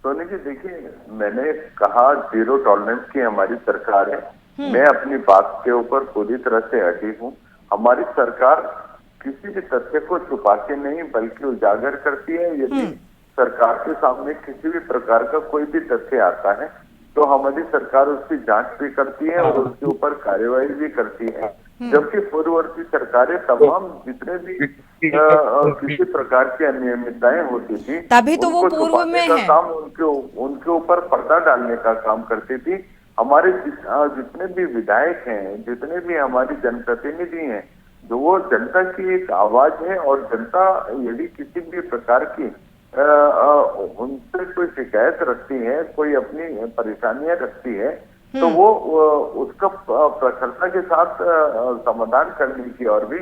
सोनी जी देखिए, मैंने कहा जीरो टॉलरेंस की हमारी सरकार है। मैं अपनी बात के ऊपर पूरी तरह से अड़ी हूँ। हमारी सरकार किसी भी तथ्य को छुपा के नहीं बल्कि उजागर करती है। यदि सरकार के सामने किसी भी प्रकार का कोई भी तथ्य आता है तो हमारी सरकार उसकी जांच भी करती है और उसके ऊपर कार्यवाही भी करती है, जबकि पूर्ववर्ती सरकारें तमाम जितने भी किसी प्रकार की अनियमितताएं होती थी तभी तो वो पूर्व में है, काम उनके ऊपर पर्दा डालने का काम करती थी। हमारे जितने भी विधायक हैं, जितने भी हमारी जनप्रतिनिधि हैं, जो वो जनता की एक आवाज है, और जनता यदि किसी भी प्रकार की उनसे कोई शिकायत रखती है, कोई अपनी परेशानियां रखती है, तो वो उसका प्रखरता के साथ समाधान करने की और भी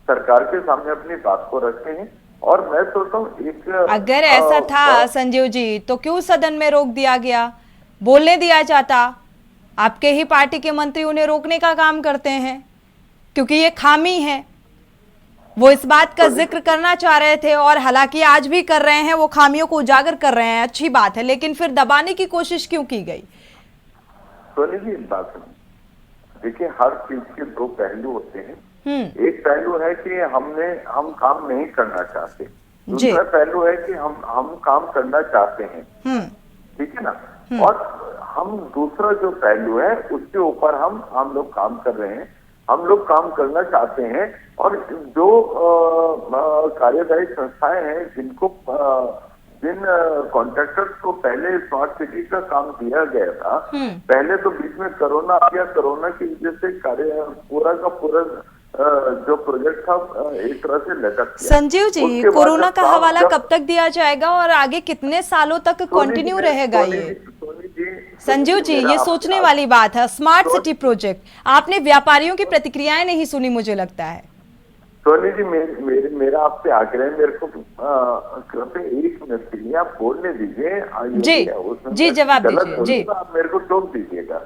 सरकार के सामने अपनी बात को रखते हैं। और मैं सोचता हूँ एक अगर ऐसा था संजीव जी तो क्यों सदन में रोक दिया गया, बोलने दिया जाता। आपके ही पार्टी के मंत्री उन्हें रोकने का काम करते हैं क्योंकि ये खामी है। वो इस बात का जिक्र करना चाह रहे थे और हालांकि आज भी कर रहे हैं, वो खामियों को उजागर कर रहे हैं, अच्छी बात है, लेकिन फिर दबाने की कोशिश क्यों की गई? सोनी जी बात देखिए, हर चीज के दो पहलू होते हैं। एक पहलू है कि हम काम नहीं करना चाहते, दूसरा पहलू है कि हम काम करना चाहते हैं, ठीक है ना। और हम दूसरा जो पहलू है उसके ऊपर हम लोग काम कर रहे हैं, हम लोग काम करना चाहते हैं। और जो कार्यदायी संस्थाएं हैं जिन कॉन्ट्रैक्टर्स को पहले स्मार्ट सिटी का काम दिया गया था, पहले तो बीच में कोरोना आ गया, कोरोना की वजह से कार्य पूरा का पूरा जो प्रोजेक्ट था एक तरह से लटक गया। संजीव जी, कोरोना का हवाला कब तक दिया जाएगा और आगे कितने सालों तक कंटिन्यू रहेगा ये? संजीव जी, ये सोचने वाली बात है। स्मार्ट सिटी प्रोजेक्ट, आपने व्यापारियों की प्रतिक्रियाएं नहीं सुनी मुझे लगता है। सोनी जी, मेरा आपसे आग्रह है, मेरे को कृपया 1 मिनट के लिए आप बोलने दीजिए। जी जवाब दीजिए जी। आप मेरे को टोक दीजिएगा।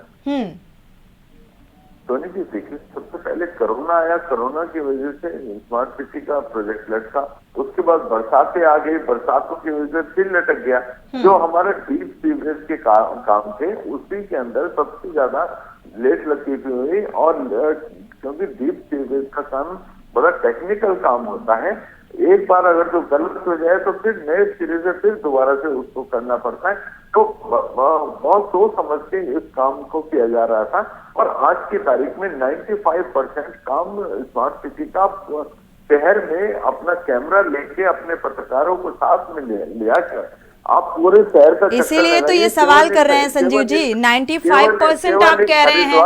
सोनी जी देखिए, सबसे पहले कोरोना आया, कोरोना की वजह से स्मार्ट सिटी का प्रोजेक्ट लटका, उसके बाद बरसातें आ गई, बरसातों की वजह से फिर लटक गया। जो हमारे डीप सीवरेज के काम थे उसी के अंदर सबसे ज्यादा लेट लगी हुई। और क्योंकि डीप सीवरेज का काम बड़ा टेक्निकल काम होता है, एक बार अगर जो गलत हो जाए तो फिर नए सिरे से फिर दोबारा से उसको करना पड़ता है। तो बहुत सोच समझ के इस काम को किया जा रहा था। और आज की तारीख में 95% काम स्मार्ट सिटी का शहर में अपना कैमरा लेके अपने पत्रकारों को साथ में लिया कर आप पूरे शहर का, इसीलिए तो ये सवाल कर रहे हैं संजीव जी। 95% आप कह रहे हैं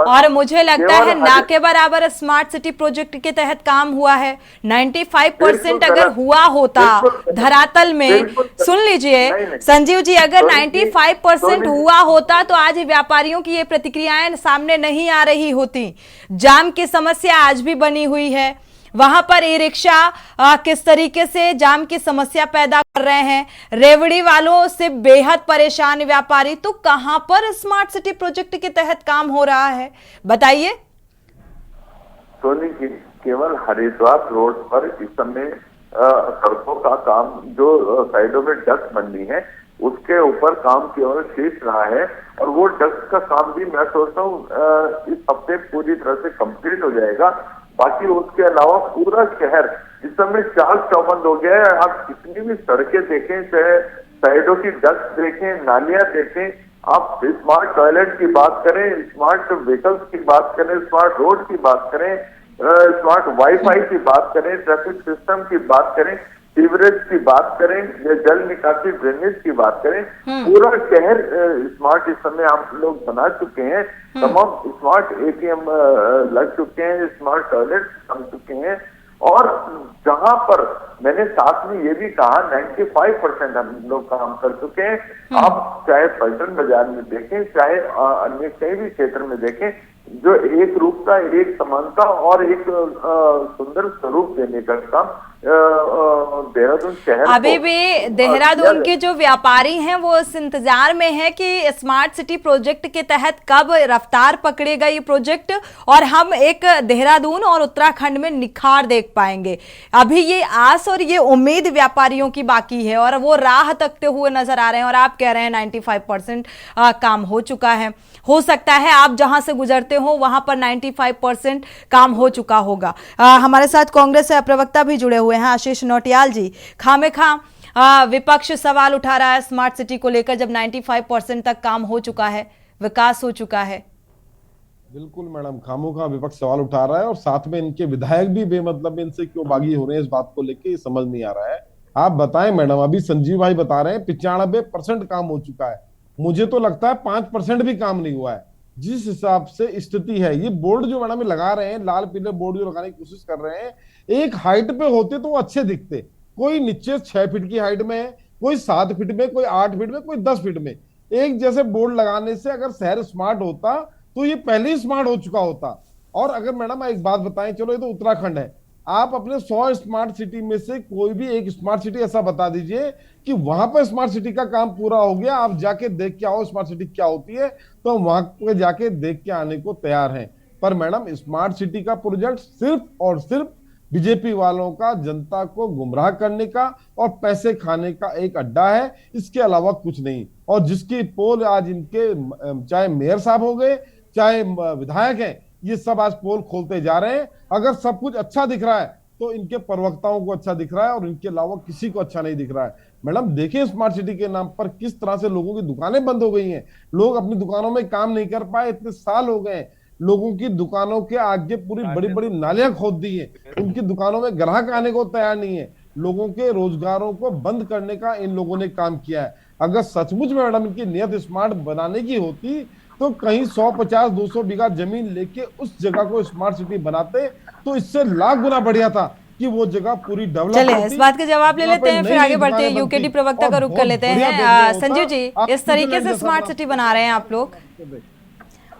और मुझे लगता है ना के बराबर स्मार्ट सिटी प्रोजेक्ट के तहत काम हुआ है। 95% अगर हुआ होता धरातल में, सुन लीजिए संजीव जी, अगर 95% हुआ होता तो आज व्यापारियों की ये प्रतिक्रियाएं सामने नहीं आ रही होती। जाम की समस्या आज भी बनी हुई है, वहां पर ई रिक्शा किस तरीके से जाम की समस्या पैदा कर रहे हैं, रेवड़ी वालों से बेहद परेशान व्यापारी। तो कहां पर स्मार्ट सिटी प्रोजेक्ट के तहत काम हो रहा है बताइए? सोनी जी, केवल हरिद्वार रोड पर इस समय सड़कों का काम, जो साइडों में डक्ट बननी है उसके ऊपर काम केवल शेष रहा है। और वो डक्ट का काम भी मैं सोचता हूँ इस हफ्ते पूरी तरह से कंप्लीट हो जाएगा। बाकी उसके अलावा पूरा शहर इस समय चाल चौबंद हो गया है। आप कितनी भी सड़कें देखें, चाहे साइडों की डक्ट देखें, नालियां देखें, आप स्मार्ट टॉयलेट की बात करें, स्मार्ट व्हीकल्स की बात करें, स्मार्ट रोड की बात करें, स्मार्ट वाईफाई की बात करें, ट्रैफिक सिस्टम की बात करें, सीवरेज की बात करें, जल निकासी ड्रेनेज की बात करें, पूरा शहर स्मार्ट इस समय आप लोग बना चुके हैं। तमाम स्मार्ट एटीएम लग चुके हैं, स्मार्ट टॉयलेट बन चुके हैं। और जहां पर मैंने साथ में ये भी कहा 95% हम लोग काम कर चुके हैं। आप चाहे पलटन बाजार में देखें, चाहे अन्य कई भी क्षेत्र में देखें, जो एक रूपता, एक समानता और एक सुंदर स्वरूप देने का काम देहरादून शहर, अभी भी देहरादून के जो व्यापारी हैं वो इस इंतजार में है कि स्मार्ट सिटी प्रोजेक्ट के तहत कब रफ्तार पकड़ेगा ये प्रोजेक्ट और हम एक देहरादून और उत्तराखंड में निखार देख पाएंगे। अभी ये आस और ये उम्मीद व्यापारियों की बाकी है और वो राह तकते हुए नजर आ रहे हैं। और आप कह रहे हैं 95% काम हो चुका है। हो सकता है आप जहां से गुजरते हो वहां पर 95% काम हो चुका होगा। हमारे साथ कांग्रेस प्रवक्ता भी जुड़े हुए हैं, आशीष नौटियाल जी। खामेखा विपक्ष सवाल उठा रहा है स्मार्ट सिटी को लेकर, जब 95% तक काम हो चुका है, विकास हो चुका है। बिल्कुल मैडम, खामोखा विपक्ष सवाल उठा रहा है और साथ में इनके विधायक भी बेमतलब इनसे क्यों बागी हो रहे हैं इस बात को लेकर समझ नहीं आ रहा है। आप बताएं मैडम, अभी संजीव भाई बता रहे हैं 95% काम हो चुका है, मुझे तो लगता है 5% भी काम नहीं हुआ है। जिस हिसाब से स्थिति है, ये बोर्ड जो मैडम लगा रहे हैं, लाल पीले बोर्ड जो लगाने की कोशिश कर रहे हैं, एक हाइट पे होते तो वो अच्छे दिखते। कोई नीचे 6 फीट की हाइट में है, कोई 7 फीट में, कोई 8 फीट में, कोई 10 फीट में। एक जैसे बोर्ड लगाने से अगर शहर स्मार्ट होता तो ये पहले ही स्मार्ट हो चुका होता। और अगर मैडम एक बात बताएं, चलो ये तो उत्तराखंड है, आप अपने 100 स्मार्ट सिटी में से कोई भी एक स्मार्ट सिटी ऐसा बता दीजिए कि वहां पर स्मार्ट सिटी का काम पूरा हो गया, आप जाके देख के आओ स्मार्ट सिटी क्या होती है, तो हम वहां पे जाके देख के आने को तैयार हैं। पर मैडम स्मार्ट सिटी का प्रोजेक्ट सिर्फ और सिर्फ बीजेपी वालों का जनता को गुमराह करने का और पैसे खाने का एक अड्डा है, इसके अलावा कुछ नहीं। और जिसकी पोल आज इनके चाहे मेयर साहब हो गए चाहे विधायक हैं, ये सब आज पोल खोलते जा रहे हैं। अगर सब कुछ अच्छा दिख रहा है तो इनके प्रवक्ताओं को अच्छा दिख रहा है और इनके अलावा किसी को अच्छा नहीं दिख रहा है। मैडम देखिए स्मार्ट सिटी के नाम पर किस तरह से लोगों की दुकानें बंद हो गई हैं, लोग अपनी दुकानों में काम नहीं कर पाए, इतने साल हो गए, लोगों की दुकानों के आगे पूरी बड़ी बड़ी नालियां खोद दी है, उनकी दुकानों में ग्राहक आने को तैयार नहीं है, लोगों के रोजगारों को बंद करने का इन लोगों ने काम किया है। अगर सचमुच में मैडम इनकी नियत स्मार्ट बनाने की होती तो कहीं 150-200 बीघा जमीन लेके उस जगह को स्मार्ट सिटी बनाते, तो इससे लाख गुना बढ़िया था कि वो जगह पूरी डेवलप चलिए होती। इस बात के जवाब ले लेते हैं, फिर आगे बढ़ते हैं। बनती यूकेडी प्रवक्ता का और रुख कर लेते बहुत बढ़िया हैं। देखने होता। संजीव जी, आप इस तरीके से जैसा स्मार्ट बना- सिटी बना रहे हैं आप लोग,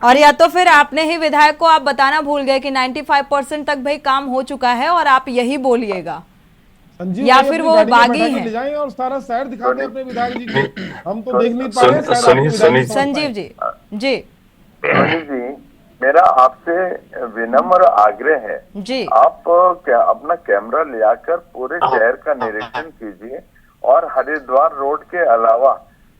और या तो फिर आपने ही विधायक को आप बताना भूल गए कि 95% तक भाई काम हो चुका है और आप यही बोलिएगा, संजीव या भाई फिर अपनी वो गाड़ी में बागी बैठा के हैं। ले जाएं और सारा शहर दिखा दें अपने विधायक जी को, हम तो देख नहीं पा रहे हैं, शायद आपके विधायक जी समझ संजीव पाएं। जी जी सोनी जी, मेरा आपसे विनम्र आग्रह है, जी आप क्या अपना कैमरा ले आकर पूरे शहर का निरीक्षण कीजिए और हरिद्वार रोड के अलावा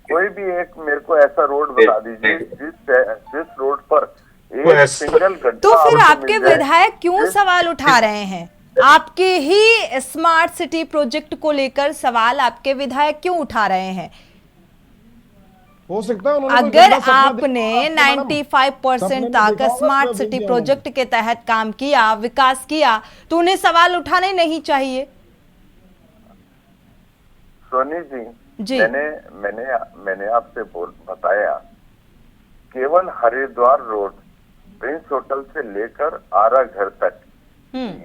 कोई भी एक मेरे को ऐसा रोड बता दीजिए जिस रोड पर एक सिंगल गड्ढा तो फिर आपको आपके मिल जाए। विधायक क्यों सवाल उठा रहे हैं? आपके ही स्मार्ट सिटी प्रोजेक्ट को लेकर सवाल आपके विधायक क्यों उठा रहे हैं? हो सकता है उन्होंने कोई अगर गंदा सपना आपने देखा होगा, मैडम। 95% सपने में तक देखा होगा, स्मार्ट उसमें सिटी देख प्रोजेक्ट के तहत काम किया, विकास किया, तो उन्हें सवाल उठाने नहीं चाहिए। सोनी जी, जी। मैंने आपसे बताया, केवल हरिद्वार रोड प्रिंस होटल से लेकर आरा घर तक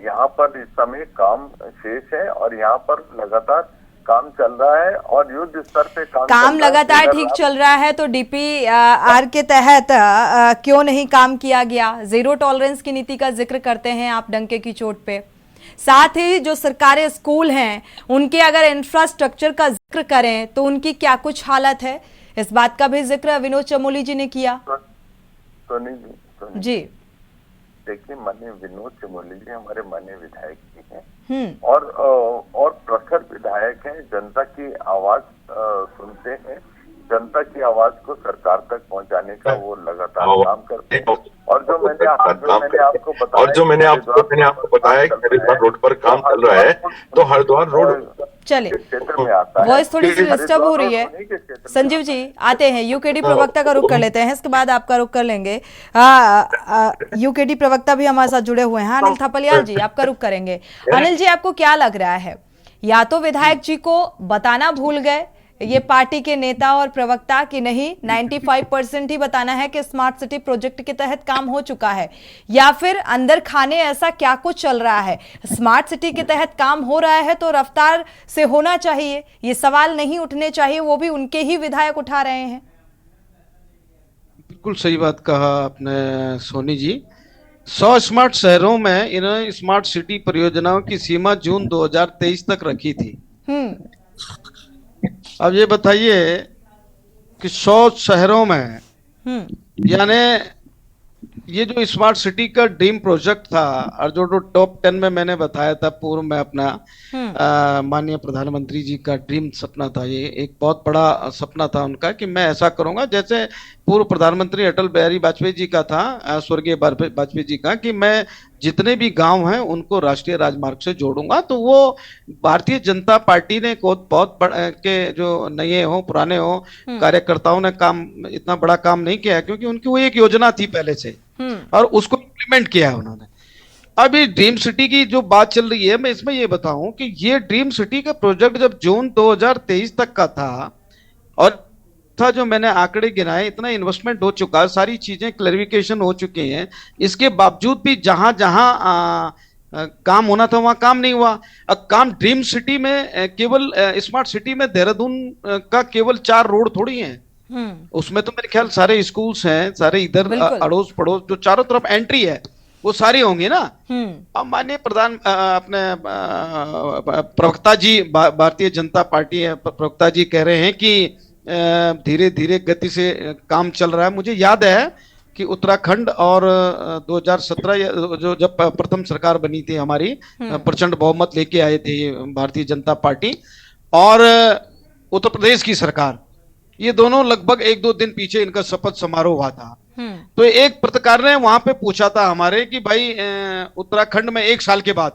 यहाँ पर इस समय काम शेष है और यहाँ पर लगातार काम चल रहा है और युद्ध स्तर पे काम चल रहा है। लगातार ठीक चल रहा है, तो DPR के तहत क्यों नहीं काम किया गया? जीरो टॉलरेंस की नीति का जिक्र करते हैं आप डंके की चोट पे। साथ ही जो सरकारी स्कूल हैं उनके अगर इंफ्रास्ट्रक्चर का जिक्र करें तो उनकी क्या कुछ हालत है, इस बात का भी जिक्र विनोद चमोली जी ने किया। सोनी जी, जी देखिए, माननीय विनोद चमोली जी हमारे माननीय विधायक जी हैं और प्रखर विधायक हैं, जनता की आवाज सुनते हैं, जनता की आवाज को सरकार तक पहुंचाने का वो लगातार काम करते हैं। और जो मैंने आपको बताया कि हरिद्वार रोड पर काम चल रहा है, तो हरिद्वार रोड चलिए, क्षेत्र में आता है। वॉइस थोड़ी सी डिस्टर्ब हो रही है। संजीव जी आते हैं, यूकेडी प्रवक्ता का रुख कर लेते हैं, इसके बाद आपका रुख कर लेंगे। यूकेडी प्रवक्ता भी हमारे साथ जुड़े हुए हैं, अनिल थपलियाल जी आपका रुख करेंगे। अनिल जी, आपको क्या लग रहा है, या तो विधायक जी को बताना भूल गए ये पार्टी के नेता और प्रवक्ता कि नहीं 95% ही बताना है कि स्मार्ट सिटी प्रोजेक्ट के तहत काम हो चुका है, या फिर अंदर खाने ऐसा क्या कुछ चल रहा है? स्मार्ट सिटी के तहत काम हो रहा है तो रफ्तार से होना चाहिए, ये सवाल नहीं उठने चाहिए, वो भी उनके ही विधायक उठा रहे हैं। बिल्कुल सही बात कहा आपने सोनी जी। 100 स्मार्ट शहरों में इन्होंने स्मार्ट सिटी परियोजनाओं की सीमा जून 2023 तक रखी थी। अब ये बताइए कि 100 शहरों में, यानी ये जो स्मार्ट सिटी का ड्रीम प्रोजेक्ट था और जो टॉप 10 में मैंने बताया था पूर्व में अपना माननीय प्रधानमंत्री जी का ड्रीम सपना था, ये एक बहुत बड़ा सपना था उनका कि मैं ऐसा करूंगा जैसे पूर्व प्रधानमंत्री अटल बिहारी वाजपेयी जी का था, स्वर्गीय वाजपेयी जी का, कि मैं जितने भी गांव हैं उनको राष्ट्रीय राजमार्ग से जोड़ूंगा। तो वो भारतीय जनता पार्टी ने बहुत के जो नए हो पुराने हो कार्यकर्ताओं ने काम इतना बड़ा काम नहीं किया, क्योंकि उनकी वो एक योजना थी पहले से और उसको इम्प्लीमेंट किया है उन्होंने। अभी ड्रीम सिटी की जो बात चल रही है, मैं इसमें ये बताऊं कि ये ड्रीम सिटी का प्रोजेक्ट जब जून 2023 तक का था और था, जो मैंने आंकड़े गिनाए, इतना इन्वेस्टमेंट हो चुका है, सारी चीजें क्लैरिफिकेशन हो चुकी हैं, इसके बावजूद भी जहां जहां काम होना था वहां काम नहीं हुआ। अब काम ड्रीम सिटी में केवल स्मार्ट सिटी में देहरादून का केवल 4 रोड थोड़ी हैं, उसमें तो मेरे ख्याल सारे स्कूल्स हैं, सारे इधर बिल्कुल। अड़ोस पड़ोस जो चारों तरफ एंट्री है वो सारी होंगी ना। अब माननीय प्रधान अपने प्रवक्ता जी, भारतीय जनता पार्टी प्रवक्ता जी कह रहे हैं कि धीरे धीरे गति से काम चल रहा है। मुझे याद है कि उत्तराखंड और 2017 जो जब प्रथम सरकार बनी थी हमारी, प्रचंड बहुमत लेके आए थे भारतीय जनता पार्टी और उत्तर प्रदेश की सरकार, ये दोनों लगभग 1-2 दिन पीछे इनका शपथ समारोह हुआ था। तो एक पत्रकार ने वहां पे पूछा था हमारे कि भाई उत्तराखंड में 1 साल के बाद,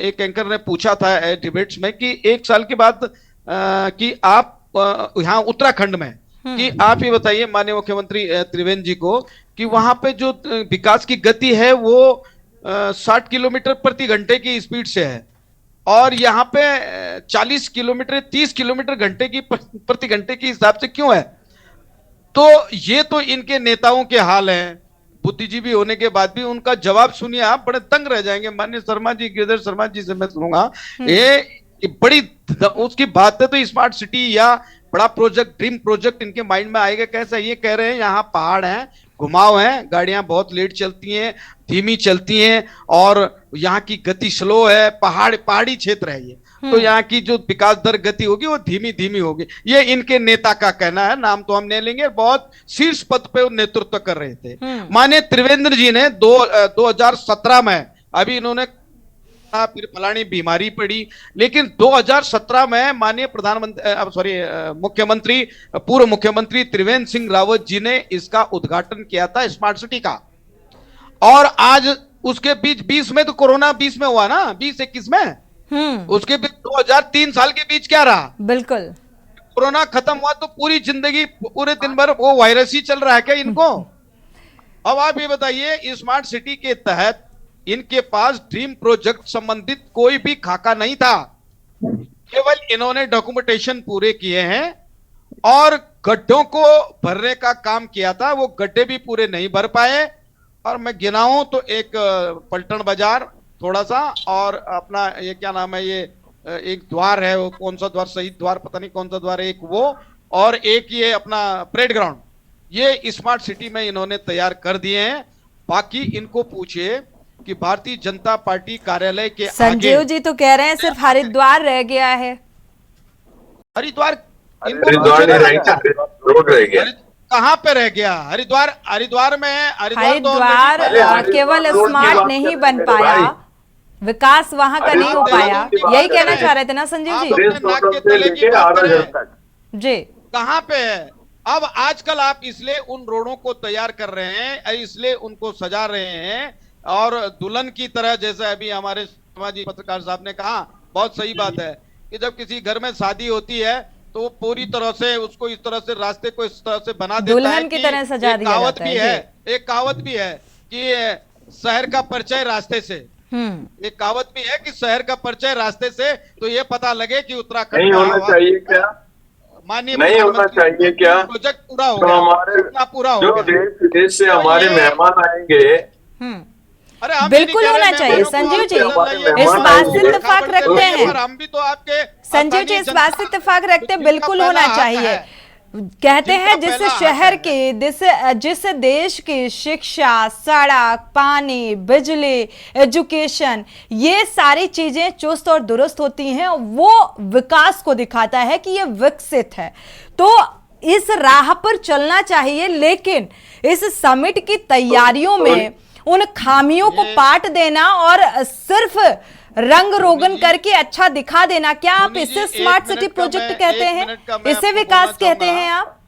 एक एंकर ने पूछा था डिबेट्स में कि 1 साल के बाद कि आप यहाँ उत्तराखंड में कि आप ये बताइए माननीय मुख्यमंत्री त्रिवेंद्र जी को कि वहां पे जो विकास की गति है वो 60 किलोमीटर प्रति घंटे की स्पीड से है और यहाँ पे 40 किलोमीटर 30 किलोमीटर घंटे की प्रति घंटे के हिसाब से क्यों है। तो ये तो इनके नेताओं के हाल हैं, बुद्धिजीवी होने के बाद भी उनका जवाब सुनिए आप, बड़े तंग रह जाएंगे। माननीय शर्मा जी, गिरिधर शर्मा जी से मैं सुनूंगा, ये बड़ी उसकी बात है तो स्मार्ट सिटी या बड़ा प्रोजेक्ट, ड्रीम प्रोजेक्ट इनके माइंड में आएगा कैसा। ये कह रहे हैं यहाँ पहाड़ हैं, घुमाव है, गाड़ियां बहुत लेट चलती हैं, धीमी चलती हैं और यहाँ की गति स्लो है, पहाड़ी क्षेत्र है ये, तो यहाँ की जो विकास दर गति होगी वो धीमी धीमी होगी। ये इनके नेता का कहना है, नाम तो हम नहीं लेंगे, बहुत शीर्ष पद पे वो नेतृत्व कर रहे थे। माननीय त्रिवेंद्र जी ने 2017 में, अभी इन्होंने फिर फलानी बीमारी पड़ी, लेकिन 2017 में माननीय मुख्यमंत्री, पूर्व मुख्यमंत्री त्रिवेंद्र सिंह रावत जी ने इसका उद्घाटन किया था स्मार्ट सिटी का। और आज उसके बीच 20 में तो कोरोना 20 में हुआ ना, 20-21 में, उसके बीच 2003 साल के बीच क्या रहा, बिल्कुल कोरोना खत्म हुआ तो पूरी जिंदगी, पूरे दिन भर वो वायरस ही चल रहा है क्या इनको। अब आप ये बताइए, स्मार्ट सिटी के तहत इनके पास ड्रीम प्रोजेक्ट संबंधित कोई भी खाका नहीं था, केवल इन्होंने डॉक्यूमेंटेशन पूरे किए हैं और गड्ढों को भरने का काम किया था, वो गड्ढे भी पूरे नहीं भर पाए। और मैं गिनाऊं तो एक पलटन बाजार थोड़ा सा, और अपना ये क्या नाम है, ये एक द्वार है, वो कौन सा द्वार, शहीद द्वार पता नहीं कौन सा द्वार है, एक वो, और एक ये अपना परेड ग्राउंड, ये स्मार्ट सिटी में इन्होंने तैयार कर दिए हैं। बाकी इनको पूछिए कि भारतीय जनता पार्टी कार्यालय के संजीव जी तो कह रहे हैं सिर्फ हरिद्वार रह गया है। हरिद्वार रोड रह गया, कहाँ पे रह गया? हरिद्वार में है। हरिद्वार केवल स्मार्ट नहीं बन पाया, विकास वहां का नहीं हो पाया, यही कहना चाह रहे थे ना संजीव जी? कहाँ पे है? अब आजकल आप इसलिए उन रोडों को तैयार कर रहे हैं, इसलिए उनको सजा रहे हैं और दुल्हन की तरह, जैसे अभी हमारे समाजी पत्रकार साहब ने कहा, बहुत सही बात है कि जब किसी घर में शादी होती है तो वो पूरी तरह से उसको इस तरह से, रास्ते को इस तरह से बना देता है, दुल्हन की तरह सजा दिया जाता है। एक कहावत भी है कि शहर का परिचय रास्ते से, एक कहावत भी है कि शहर का परिचय रास्ते से, तो ये पता लगे कि उत्तराखंड नहीं होना चाहिए क्या, माननीय नहीं होना चाहिए क्या, प्रोजेक्ट पूरा हो तो गया, हमारे पूरा हो जो गया, देश विदेश से हमारे मेहमान आएंगे, अरे हम बिल्कुल होना चाहिए संजीव जी, इस बात से इत्तेफाक रखते हैं। हम भी तो आपके संजीव जी इस बात से इत्तेफाक रखते हैं, बिल्कुल होना चाहिए। कहते हैं जिस शहर के, जिस देश की शिक्षा, सड़क, पानी, बिजली, एजुकेशन, ये सारी चीजें चुस्त और दुरुस्त होती हैं, वो विकास को दिखाता है कि ये विकसित है। तो इस राह पर चलना चाहिए, लेकिन इस समिट की तैयारियों में उन खामियों को पाट देना और सिर्फ रंग रोगन करके अच्छा दिखा देना, क्या आप इसे स्मार्ट सिटी प्रोजेक्ट कहते हैं? इसे विकास कहते हैं आप?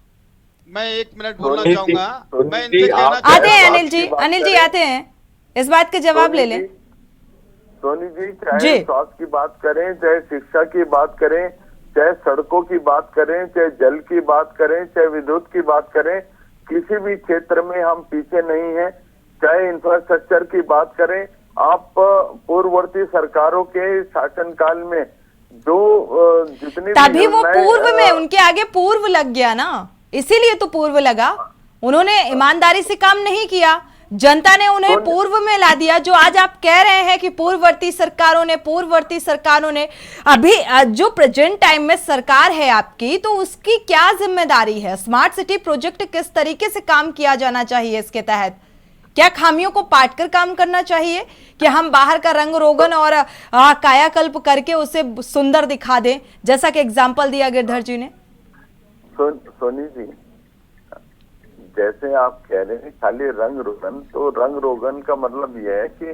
मैं 1 मिनट बोलना चाहूंगा, मैं इनसे आते हैं अनिल जी आते हैं, इस बात के जवाब ले लें। सोनी जी, चाहे स्वास्थ्य की बात करें, चाहे शिक्षा की बात करें, चाहे सड़कों की बात करें, चाहे जल की बात करें, चाहे विद्युत की बात करें, किसी भी क्षेत्र में हम पीछे नहीं हैं। चाहे इंफ्रास्ट्रक्चर की बात करें, आप पूर्ववर्ती सरकारों के शासनकाल में जो जितनी तभी वो पूर्व में उनके आगे पूर्व लग गया ना, इसीलिए तो पूर्व लगा। उन्होंने ईमानदारी से काम नहीं किया, जनता ने उन्हें पूर्व में ला दिया। जो आज आप कह रहे हैं कि पूर्ववर्ती सरकारों ने अभी जो प्रेजेंट टाइम में सरकार है आपकी, तो उसकी क्या जिम्मेदारी है? स्मार्ट सिटी प्रोजेक्ट किस तरीके से काम किया जाना चाहिए इसके तहत? क्या खामियों को पाटकर काम करना चाहिए कि हम बाहर का रंग रोगन और कायाकल्प करके उसे सुंदर दिखा दें, जैसा कि एग्जाम्पल दिया गिरधर जी ने? सोनी जी, जैसे आप कह रहे हैं खाली रंग रोगन, तो रंग रोगन का मतलब यह है कि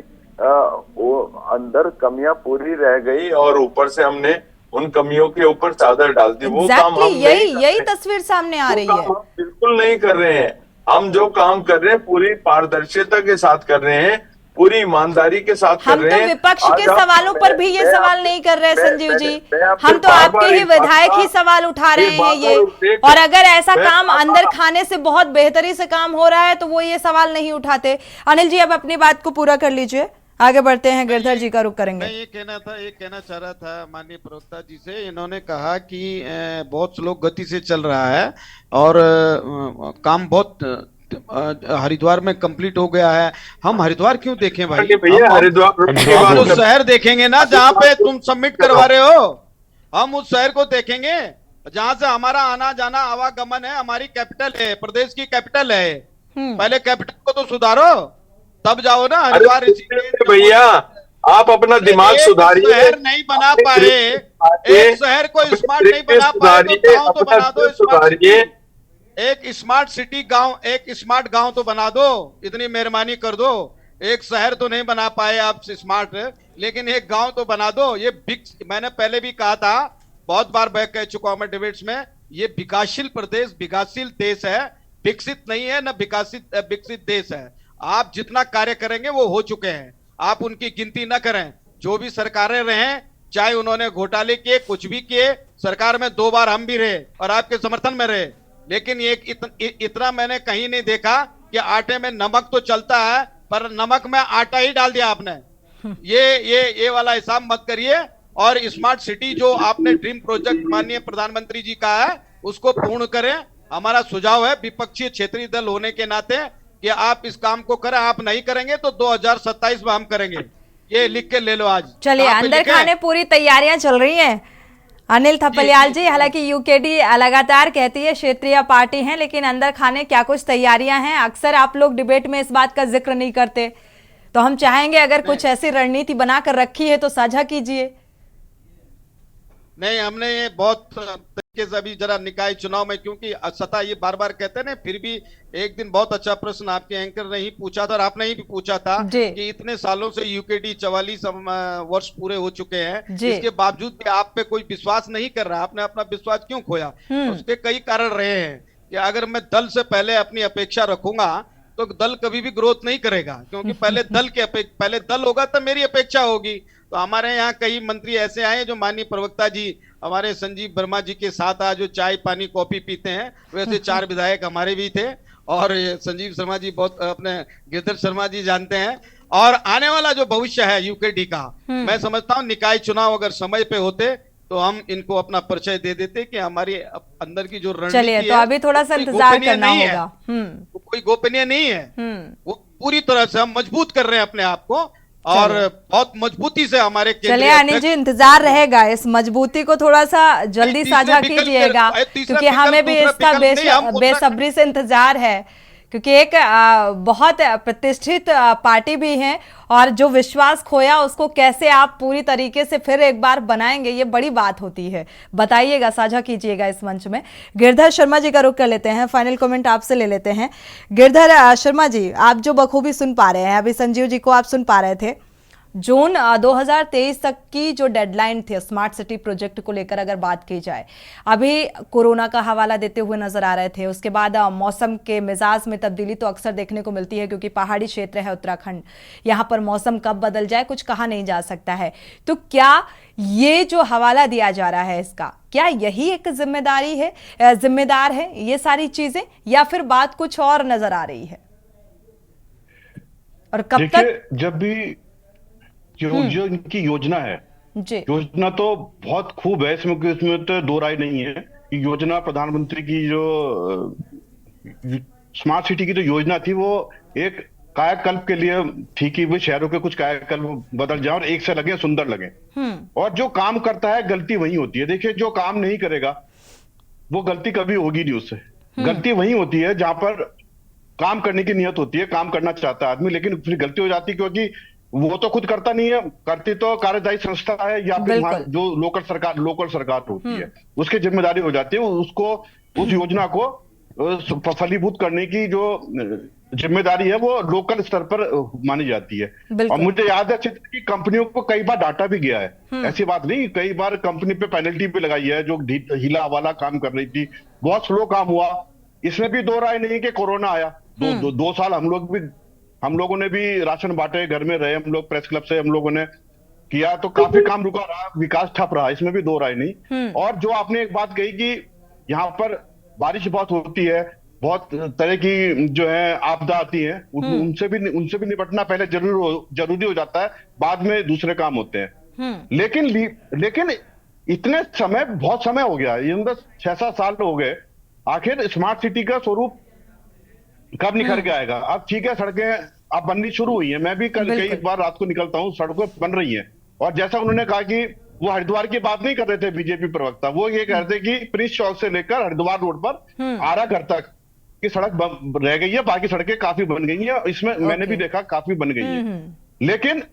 वो अंदर कमियां पूरी रह गई और ऊपर से हमने उन कमियों के ऊपर चादर डाल दी। वो काम हम यही तस्वीर सामने आ रही है। हम बिल्कुल नहीं कर रहे हैं। हम जो काम कर रहे हैं पूरी पारदर्शिता के साथ कर रहे हैं, पूरी ईमानदारी के साथ कर रहे हैं। हम तो विपक्ष के सवालों पर भी ये सवाल नहीं कर रहे संजीव जी, हम तो आपके ही विधायक ही सवाल उठा रहे हैं ये। और अगर ऐसा काम अंदर खाने से बहुत बेहतरी से काम हो रहा है तो वो ये सवाल नहीं उठाते। अनिल जी, अब अपनी बात को पूरा कर लीजिए, आगे बढ़ते हैं, गिरधर जी का रुख करेंगे। मैं ये कहना चाह रहा था माननीय प्रवक्ता जी से। इन्होंने कहा कि बहुत स्लो गति से चल रहा है और काम बहुत हरिद्वार में कंप्लीट हो गया है। हम हरिद्वार क्यों देखें भाई? भैया हरिद्वार हम उस शहर देखेंगे ना जहाँ पे तुम सबमिट करवा रहे हो। हम उस शहर को देखेंगे जहाँ से हमारा आना जाना आवागमन है, हमारी कैपिटल है, प्रदेश की कैपिटल है। पहले कैपिटल को तो सुधारो, तब जाओ ना हरिद्वार। भैया आप अपना दिमाग सुधारिए। शहर नहीं बना पाए, एक शहर को स्मार्ट नहीं बना पाए तो गाँव तो बना दो। सुधारिए, एक स्मार्ट सिटी गांव, एक स्मार्ट गांव तो बना दो, इतनी मेहरबानी कर दो। एक शहर तो नहीं बना पाए आप स्मार्ट, लेकिन एक गांव तो बना दो। ये मैंने पहले भी कहा था, बहुत बार मैं कह चुका हूं मैं डिबेट्स में, ये विकासशील प्रदेश, विकासशील देश है, विकसित नहीं है ना विकसित देश है। आप जितना कार्य करेंगे वो हो चुके हैं, आप उनकी गिनती न करें। जो भी सरकारें रहे, चाहे उन्होंने घोटाले किए, कुछ भी किए, सरकार में 2 बार हम भी रहे और आपके समर्थन में रहे, लेकिन इतना मैंने कहीं नहीं देखा कि आटे में नमक तो चलता है पर नमक में आटा ही डाल दिया आपने। ये वाला हिसाब मत करिए। और स्मार्ट सिटी जो आपने ड्रीम प्रोजेक्ट माननीय प्रधानमंत्री जी का है, उसको पूर्ण करें। हमारा सुझाव है विपक्षी क्षेत्रीय दल होने के नाते कि आप इस काम को करें। आप नहीं करेंगे तो 2027 में हम करेंगे। ये लिख के ले लो आज। चलिए, अंदर खाने पूरी तैयारियां चल रही हैं। अनिल थपलियाल जी, हालांकि यूकेडी लगातार कहती है क्षेत्रीय पार्टी है, लेकिन अंदर खाने क्या कुछ तैयारियां हैं? अक्सर आप लोग डिबेट में इस बात का जिक्र नहीं करते, तो हम चाहेंगे अगर कुछ ऐसी रणनीति बनाकर रखी है तो साझा कीजिए। नहीं, हमने ये बहुत तरीके से अभी जरा निकाय चुनाव में, क्योंकि सत्ता ये बार बार कहते हैं, फिर भी एक दिन बहुत अच्छा प्रश्न आपके एंकर ने ही पूछा था और आपने ही भी पूछा था कि इतने सालों से यूकेडी 44 वर्ष पूरे हो चुके हैं, इसके बावजूद भी आप पे कोई विश्वास नहीं कर रहा। आपने अपना विश्वास क्यों खोया? उसके कई कारण रहे हैं कि अगर मैं दल से पहले अपनी अपेक्षा रखूंगा तो दल कभी भी ग्रोथ नहीं करेगा, क्योंकि पहले दल होगा तब मेरी अपेक्षा होगी। तो हमारे यहाँ कई मंत्री ऐसे आए जो माननीय प्रवक्ता जी हमारे संजीव वर्मा जी के साथ आज जो चाय पानी कॉफी पीते हैं, वैसे 4 विधायक हमारे भी थे। और संजीव शर्मा जी बहुत अपने गिरधर शर्मा जी जानते हैं। और आने वाला जो भविष्य है यूकेडी का, मैं समझता हूँ निकाय चुनाव अगर समय पे होते तो हम इनको अपना परिचय दे देते कि हमारी अंदर की जो रणनीति है, तो अभी थोड़ा सा इंतजार करना होगा। कोई गोपनीय नहीं है, वो पूरी तरह से हम मजबूत कर रहे हैं अपने आप को और बहुत मजबूती से हमारे। चलिए अनिल जी, इंतजार रहेगा, इस मजबूती को थोड़ा सा जल्दी साझा कीजिएगा, क्योंकि हमें भी इसका बेसब्री से इंतजार है, क्योंकि एक बहुत प्रतिष्ठित पार्टी भी है और जो विश्वास खोया उसको कैसे आप पूरी तरीके से फिर एक बार बनाएंगे, ये बड़ी बात होती है। बताइएगा, साझा कीजिएगा इस मंच में। गिरधर शर्मा जी का रुख कर लेते हैं, फाइनल कमेंट आपसे ले लेते हैं। गिरधर शर्मा जी, आप जो बखूबी सुन पा रहे हैं, अभी संजीव जी को आप सुन पा रहे थे, जून 2023 तक की जो डेडलाइन थी स्मार्ट सिटी प्रोजेक्ट को लेकर अगर बात की जाए, अभी कोरोना का हवाला देते हुए नजर आ रहे थे, उसके बाद मौसम के मिजाज में तब्दीली तो अक्सर देखने को मिलती है, क्योंकि पहाड़ी क्षेत्र है उत्तराखंड, यहाँ पर मौसम कब बदल जाए कुछ कहा नहीं जा सकता है। तो क्या ये जो हवाला दिया जा रहा है इसका, क्या यही एक जिम्मेदार है ये सारी चीजें, या फिर बात कुछ और नजर आ रही है? और कब तक जब भी जो इनकी योजना है, योजना तो बहुत खूब है, इसमें तो 2 राय नहीं है। योजना प्रधानमंत्री की जो स्मार्ट सिटी की जो योजना थी वो एक कायाकल्प के लिए ठीक ही हुए शहरों के कुछ कायाकल्प बदल जाए और एक से लगे, सुंदर लगे। और जो काम करता है गलती वही होती है। देखिए, जो काम नहीं करेगा वो गलती कभी होगी नहीं उससे। गलती वही होती है जहां पर काम करने की नियत होती है, काम करना चाहता है आदमी, लेकिन फिर गलती हो जाती है क्योंकि वो तो खुद करता नहीं है, करती तो कार्यदायी संस्था है या फिर वहां जो लोकल सरकार होती है, उसकी जिम्मेदारी हो जाती है उसको, उस योजना को फलीभूत करने की जो जिम्मेदारी है वो लोकल स्तर पर मानी जाती है। और मुझे याद है कि कंपनियों को कई बार डांटा भी गया है, ऐसी बात नहीं, कई बार कंपनी पे पेनल्टी भी लगाई है जो हीला वाला काम कर रही थी, बहुत स्लो काम हुआ। इसमें भी दो राय नहीं कि कोरोना आया, दो साल हम लोगों ने भी राशन बांटे, घर में रहे, हम लोग प्रेस क्लब से हम लोगों ने किया, तो काफी काम रुका रहा, विकास ठप रहा, इसमें भी दो राय नहीं। और जो आपने एक बात कही कि यहाँ पर बारिश बहुत होती है, बहुत तरह की जो है आपदा आती है, उनसे भी निपटना पहले जरूरी हो जाता है, बाद में दूसरे काम होते हैं। लेकिन इतने समय, बहुत समय हो गया, ये 6-7 साल हो गए, आखिर स्मार्ट सिटी का स्वरूप कब निखर के आएगा? अब ठीक है, सड़कें अब बननी शुरू हुई है, मैं भी कई बार रात को निकलता हूँ, सड़कें बन रही हैं। और जैसा उन्होंने कहा कि वो हरिद्वार की बात नहीं कर रहे थे बीजेपी प्रवक्ता, वो ये कह रहे थे कि प्रिंस चौक से लेकर हरिद्वार रोड पर आरा घर तक की सड़क रह गई है, बाकी सड़कें काफी बन गई हैं, इसमें मैंने भी देखा काफी बन गई है। लेकिन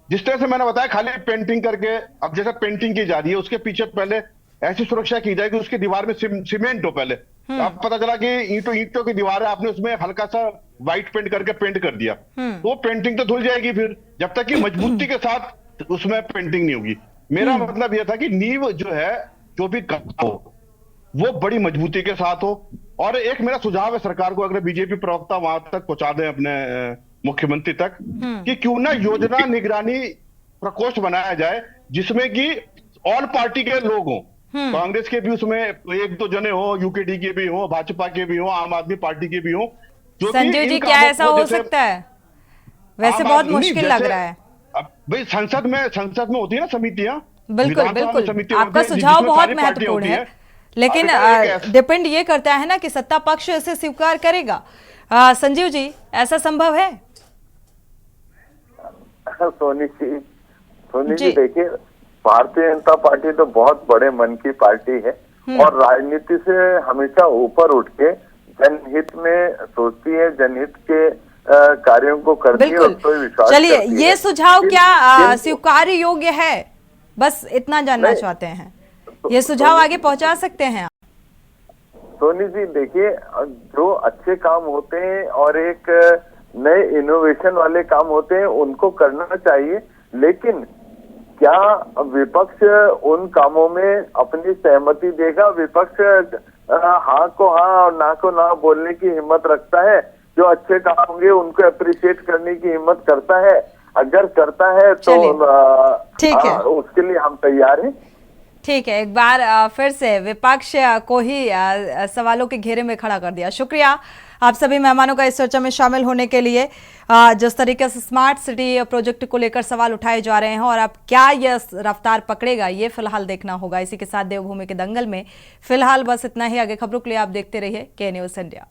जिस तरह से मैंने बताया, खाली पेंटिंग करके, अब जैसे पेंटिंग की जा रही है उसके पीछे पहले ऐसी सुरक्षा की जाए कि उसकी दीवार में सीमेंट हो। पहले अब पता चला कि ईंटों की दीवार है, आपने उसमें हल्का सा व्हाइट पेंट करके पेंट कर दिया, तो पेंटिंग तो धुल जाएगी फिर, जब तक कि मजबूती के साथ उसमें पेंटिंग नहीं होगी। मेरा मतलब यह था कि नींव जो है, जो भी हो वो बड़ी मजबूती के साथ हो। और एक मेरा सुझाव है सरकार को, अगर बीजेपी प्रवक्ता वहां तक पहुंचा दें अपने मुख्यमंत्री तक, कि क्यों ना योजना निगरानी प्रकोष्ठ बनाया जाए जिसमें कि ऑल पार्टी के लोग हों, कांग्रेस के भी उसमें 1-2 जने हो, यूकेडी के भी हो, भाजपा के भी हो, आम आदमी पार्टी के भी हो। संजय जी, क्या ऐसा हो सकता है? वैसे बहुत मुश्किल लग रहा है। अब भाई संसद में होती है ना समितियां, बिल्कुल, आपका सुझाव बहुत महत्वपूर्ण है, लेकिन डिपेंड ये करता है ना कि सत्ता पक्ष इसे स्वीकार करेगा। संजीव जी, ऐसा संभव है? सोनी जी देखिए, भारतीय जनता पार्टी तो बहुत बड़े मन की पार्टी है और राजनीति से हमेशा ऊपर उठ के जनहित में सोचती है, जनहित के कार्यों को करती है और कोई विश्वास। चलिए, ये सुझाव क्या स्वीकार्य योग्य है? बस इतना जानना चाहते हैं, ये सुझाव आगे पहुंचा सकते हैं आप? सोनी जी देखिए, जो अच्छे काम होते हैं और एक नए इनोवेशन वाले काम होते हैं उनको करना चाहिए, लेकिन क्या विपक्ष उन कामों में अपनी सहमति देगा? विपक्ष हाँ को हाँ और ना को ना बोलने की हिम्मत रखता है? जो अच्छे काम होंगे उनको अप्रिशिएट करने की हिम्मत करता है? अगर करता है तो ठीक है, उसके लिए हम तैयार हैं। ठीक है, एक बार फिर से विपक्ष को ही सवालों के घेरे में खड़ा कर दिया। शुक्रिया आप सभी मेहमानों का इस चर्चा में शामिल होने के लिए। जिस तरीके से स्मार्ट सिटी प्रोजेक्ट को लेकर सवाल उठाए जा रहे हैं और अब क्या यह रफ्तार पकड़ेगा, ये फिलहाल देखना होगा। इसी के साथ देवभूमि के दंगल में फिलहाल बस इतना ही। आगे खबरों के लिए आप देखते रहिए के न्यूज़ इंडिया।